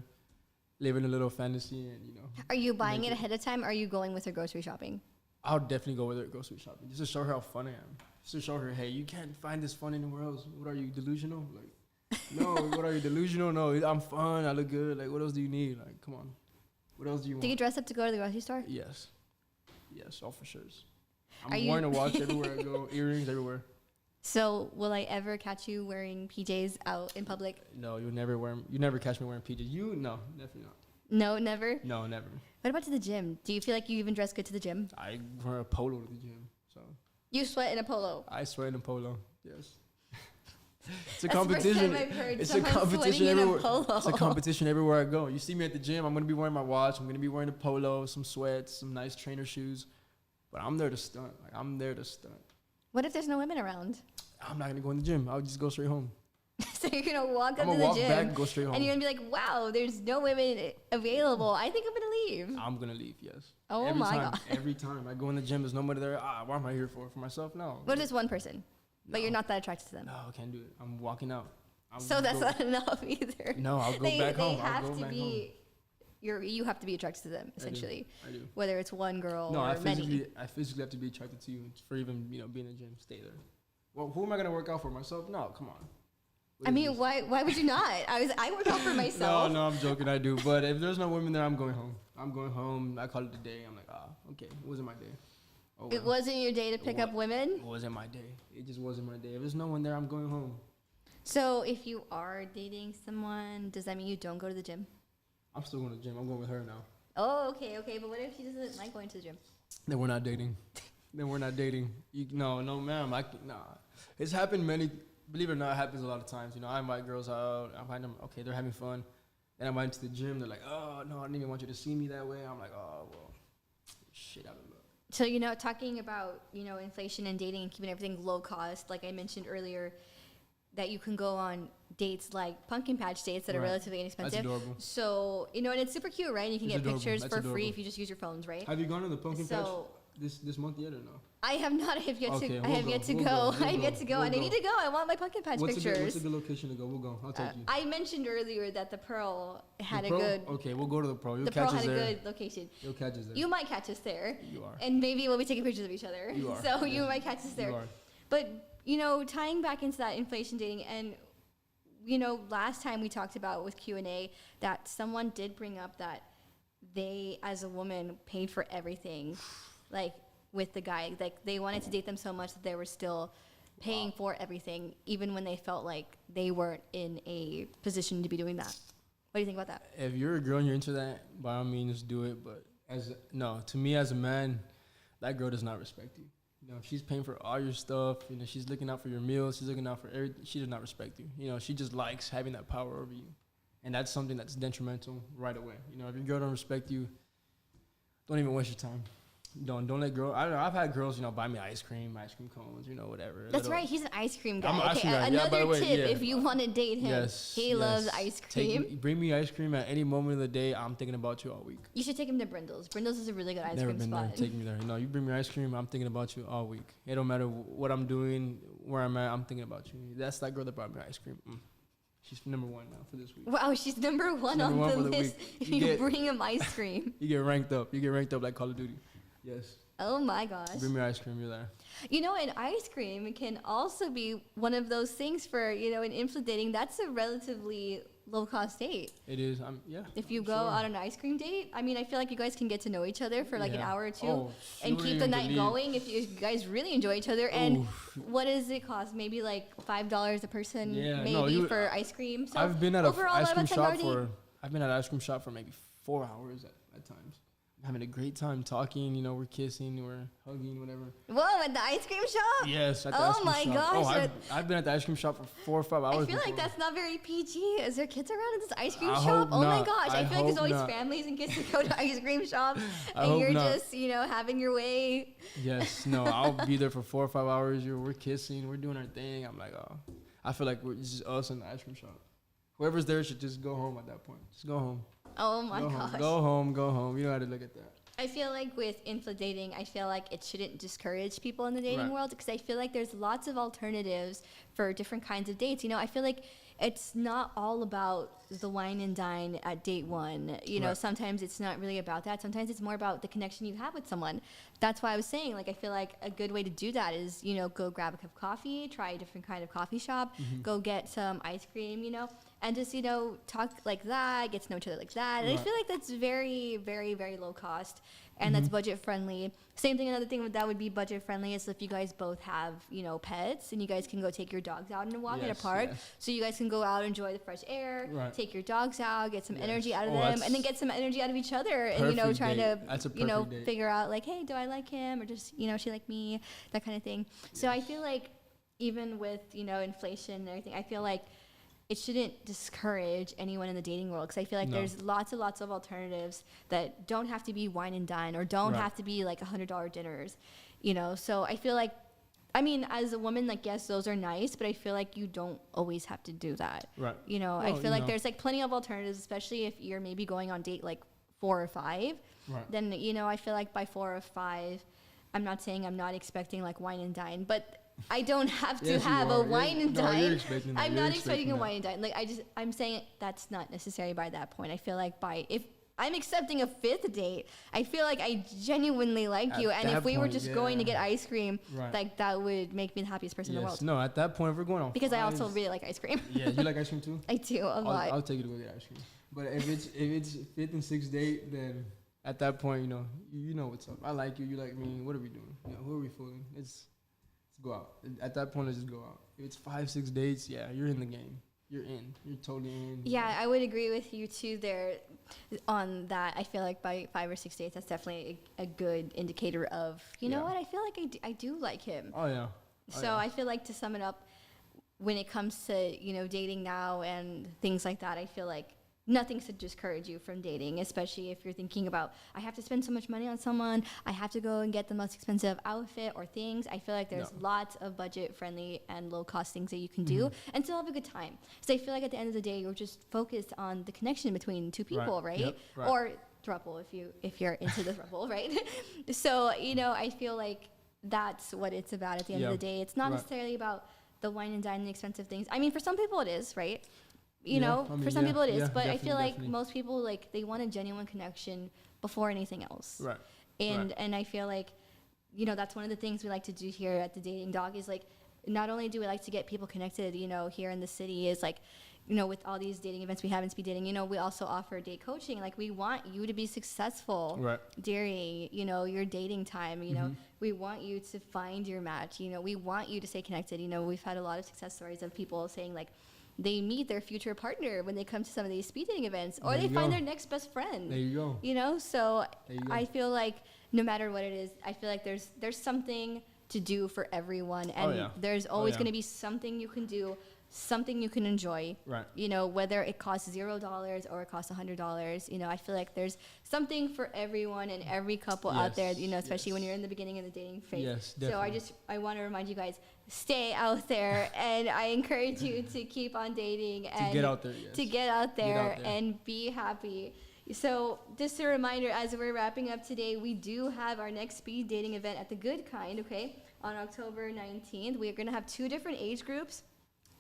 live in a little fantasy and, you know. Are you buying it ahead of time, or are you going with her grocery shopping? I'll definitely go with her grocery shopping. Just to show her how fun I am. Just to show her, hey, you can't find this fun anywhere else. What are you, delusional? Like, no, what are you, delusional? No, I'm fun. I look good. Like, what else do you need? Like, come on. What else do you want? Do you dress up to go to the grocery store? Yes. Yes, all for sure. I'm wearing a watch everywhere I go, earrings everywhere. So, will I ever catch you wearing PJs out in public? No, you never catch me wearing PJs. No, definitely not. No, never? No, never. What about to the gym? Do you feel like you even dress good to the gym? I wear a polo to the gym, so. You sweat in a polo? I sweat in a polo, yes. It's a That's competition. The first time I've heard it's a someone competition in everywhere. a polo. It's a competition everywhere I go. You see me at the gym, I'm gonna be wearing my watch. I'm gonna be wearing a polo, some sweats, some nice trainer shoes. But I'm there to stunt. Like, I'm there to stunt. What if there's no women around? I'm not gonna go in the gym. I'll just go straight home. So you're gonna walk up to the walk gym, back, go straight home. and you're gonna be like, "Wow, there's no women available. I think I'm gonna leave." I'm gonna leave. Yes. Oh every my time, God. Every time I go in the gym, there's nobody there. What am I here for? For myself? No. What if it's one person, but you're not that attracted to them? No, I can't do it. I'm walking out. So that's not enough either. No, I'll go back home. They have to be. You have to be attracted to them essentially. I do. Whether it's one girl no, or many. I physically have to be attracted to you for even being in the gym. Stay there. Well, who am I gonna work out for? Myself? No, come on. I mean, why would you not? I work out for myself. No, I'm joking. I do. But if there's no women there, I'm going home. I'm going home. I call it a day. I'm like, okay, it wasn't my day. Oh, well. It wasn't your day to pick up women? It wasn't my day. It just wasn't my day. If there's no one there, I'm going home. So if you are dating someone, does that mean you don't go to the gym? I'm still going to the gym. I'm going with her now. Oh, okay. But what if she doesn't like going to the gym? Then we're not dating. No, ma'am. Nah. It's happened believe it or not, it happens a lot of times. You know, I invite girls out. I find them, okay, they're having fun. Then I invite them to the gym. They're like, oh, no, I didn't even want you to see me that way. I'm like, oh, well, shit out of luck. So, talking about, inflation and dating and keeping everything low cost, like I mentioned earlier, that you can go on dates like pumpkin patch dates that are relatively inexpensive. That's adorable. So, and it's super cute, right? You can get pictures for free if you just use your phones, right? Have you gone to the pumpkin patch this month yet or no? I have not. I have yet to go. I have yet to go. And I need to go. I want my pumpkin patch pictures. What's a good location to go? We'll go. I'll take you. I mentioned earlier that the Pearl had a good... Okay, we'll go to the Pearl. The Pearl had a good location. You'll catch us there. You might catch us there. You are. And maybe we'll be taking pictures of each other. You are. So you might catch us there. You are. But, tying back into that inflation dating and... last time we talked about with Q&A that someone did bring up that they, as a woman, paid for everything, like with the guy. Like they wanted to date them so much that they were still paying for everything, even when they felt like they weren't in a position to be doing that. What do you think about that? If you're a girl and you're into that, by all means, do it. But to me as a man, that girl does not respect you. If she's paying for all your stuff, she's looking out for your meals, she's looking out for everything, she does not respect you. She just likes having that power over you. And that's something that's detrimental right away. If your girl don't respect you, don't even waste your time. don't let girls. I've had girls, buy me ice cream cones, whatever. That's right. He's an ice cream guy. I'm an ice cream guy. Another by the way, tip if you want to date him. Yes, he loves ice cream. Bring me ice cream at any moment of the day. I'm thinking about you all week. You should take him to Brindle's. Brindle's is a really good ice Never cream been spot. there. Take me there. No, you bring me ice cream. I'm thinking about you all week. It don't matter what I'm doing, where I'm at. I'm thinking about you. That's that girl that brought me ice cream. She's number one now for this week. Wow, she's number one on the list. If you bring him ice cream. You get ranked up. You get ranked up like Call of Duty. Yes. Oh my gosh. Bring me ice cream. You're there. And ice cream can also be one of those things for, in infant dating. That's a relatively low-cost date. It is. If you go out on an ice cream date, I feel like you guys can get to know each other for like an hour or two and keep the night going if you guys really enjoy each other. And what does it cost? Maybe like $5 a person, for ice cream. So I've been at an ice cream shop for maybe 4 hours at times. Having a great time talking, we're kissing, we're hugging, whatever. Whoa, at the ice cream shop? Yes, at the ice cream shop. Oh my gosh. I've been at the ice cream shop for 4 or 5 hours. I feel like that's not very PG. Is there kids around at this ice cream shop? Oh my gosh. I feel like there's always families and kids that go to ice cream shops and you're just, having your way. Yes, no, I'll be there for 4 or 5 hours. We're kissing, we're doing our thing. I'm like, I feel like it's just us in the ice cream shop. Whoever's there should just go home at that point. Just go home. Oh my gosh. Go home. You know how to look at that. I feel like with infant dating, I feel like it shouldn't discourage people in the dating world because I feel like there's lots of alternatives for different kinds of dates. I feel like it's not all about the wine and dine at date one. Sometimes it's not really about that. Sometimes it's more about the connection you have with someone. That's why I was saying, I feel like a good way to do that is, go grab a cup of coffee, try a different kind of coffee shop, go get some ice cream, and just, talk like that, get to know each other like that. And I feel like that's very, very, very low cost. And that's budget friendly. Same thing, another thing that would be budget friendly is if you guys both have, pets and you guys can go take your dogs out and walk at a park. So you guys can go out, enjoy the fresh air, take your dogs out, get some energy out of them, and then get some energy out of each other. And, trying to, figure out like, hey, do I like him? Or just, she like me? That kind of thing. Yes. So I feel like even with, inflation and everything, I feel like it shouldn't discourage anyone in the dating world because I feel like there's lots of alternatives that don't have to be wine and dine or don't have to be like $100 dinners, So I feel like, as a woman, like, yes, those are nice, but I feel like you don't always have to do that. Right. I feel like there's like plenty of alternatives, especially if you're maybe going on date like 4 or 5. Right. Then, I feel like by 4 or 5, I'm not saying I'm not expecting like wine and dine, but I don't have to have a wine and dine. I'm not expecting a wine and dine. Like I'm saying that's not necessary by that point. I feel like if I'm accepting a 5th date, I feel like I genuinely like you. And if we were just going to get ice cream, like that would make me the happiest person in the world. No, at that point, if we're going on because I also really like ice cream. Yeah, you like ice cream too? I do a lot. I'll take you to go get ice cream. But if it's 5th and 6th date, then at that point, you know what's up. I like you, you like me. What are we doing? Who are we fooling? Let's go out. At that point, let's just go out. If it's 5, 6 dates, you're in the game. You're in. You're totally in. Yeah, I would agree with you too there on that. I feel like by 5 or 6 dates, that's definitely a good indicator of, you know what, I feel like I do like him. Oh, yeah. I feel like to sum it up, when it comes to, dating now and things like that, I feel like nothing should discourage you from dating, especially if you're thinking about, I have to spend so much money on someone, I have to go and get the most expensive outfit or things. I feel like there's lots of budget-friendly and low-cost things that you can do and still have a good time. So I feel like at the end of the day, you're just focused on the connection between two people, right? Yep, right? Or throuple if you're into the throuple, right? So, I feel like that's what it's about at the end of the day. It's not necessarily about the wine and dine and expensive things. For some people it is, right? For some people it is, but I feel like most people, like, they want a genuine connection before anything else. Right. And I feel like, that's one of the things we like to do here at the Dating Dog is, like, not only do we like to get people connected, here in the city is, like, with all these dating events we have in speed dating, we also offer date coaching. Like, we want you to be successful during, your dating time. We want you to find your match. We want you to stay connected. We've had a lot of success stories of people saying, like, they meet their future partner when they come to some of these speed dating events, or they find their next best friend. There you go. So I feel like no matter what it is, I feel like there's something to do for everyone, and there's always going to be something you can do something you can enjoy. Right. You know, whether it costs $0 or it costs $100. You know, I feel like there's something for everyone and every couple out there. You know, especially when you're in the beginning of the dating phase. Yes, definitely. So I want to remind you guys, stay out there, and I encourage you to keep on dating and to get out there. Yes. To get out there and be happy. So just a reminder, as we're wrapping up today, we do have our next speed dating event at the Good Kind, okay, on October 19th. We're going to have 2 different age groups.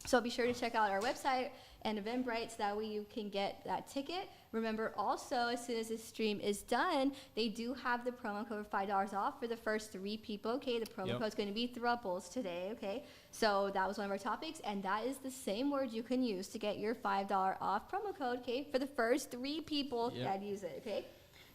So be sure to check out our website and Eventbrite so that way you can get that ticket. Remember also, as soon as this stream is done, they do have the promo code for $5 off for the first 3 people, okay? The promo code is going to be Throuples today, okay? So that was one of our topics, and that is the same word you can use to get your $5 off promo code, okay, for the first 3 people that use it, okay?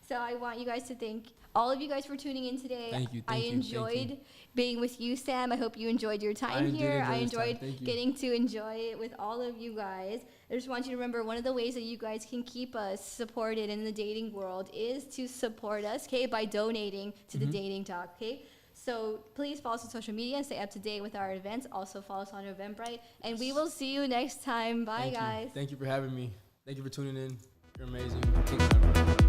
So I want you guys to thank all of you guys for tuning in today. Thank you. I enjoyed being with you, Sam. I hope you enjoyed your time here. I enjoyed getting to enjoy it with all of you guys. I just want you to remember, one of the ways that you guys can keep us supported in the dating world is to support us, okay, by donating to the Dating Talk, okay? So please follow us on social media and stay up to date with our events. Also follow us on Eventbrite. And we will see you next time. Bye, guys. Thank you for having me. Thank you for tuning in. You're amazing.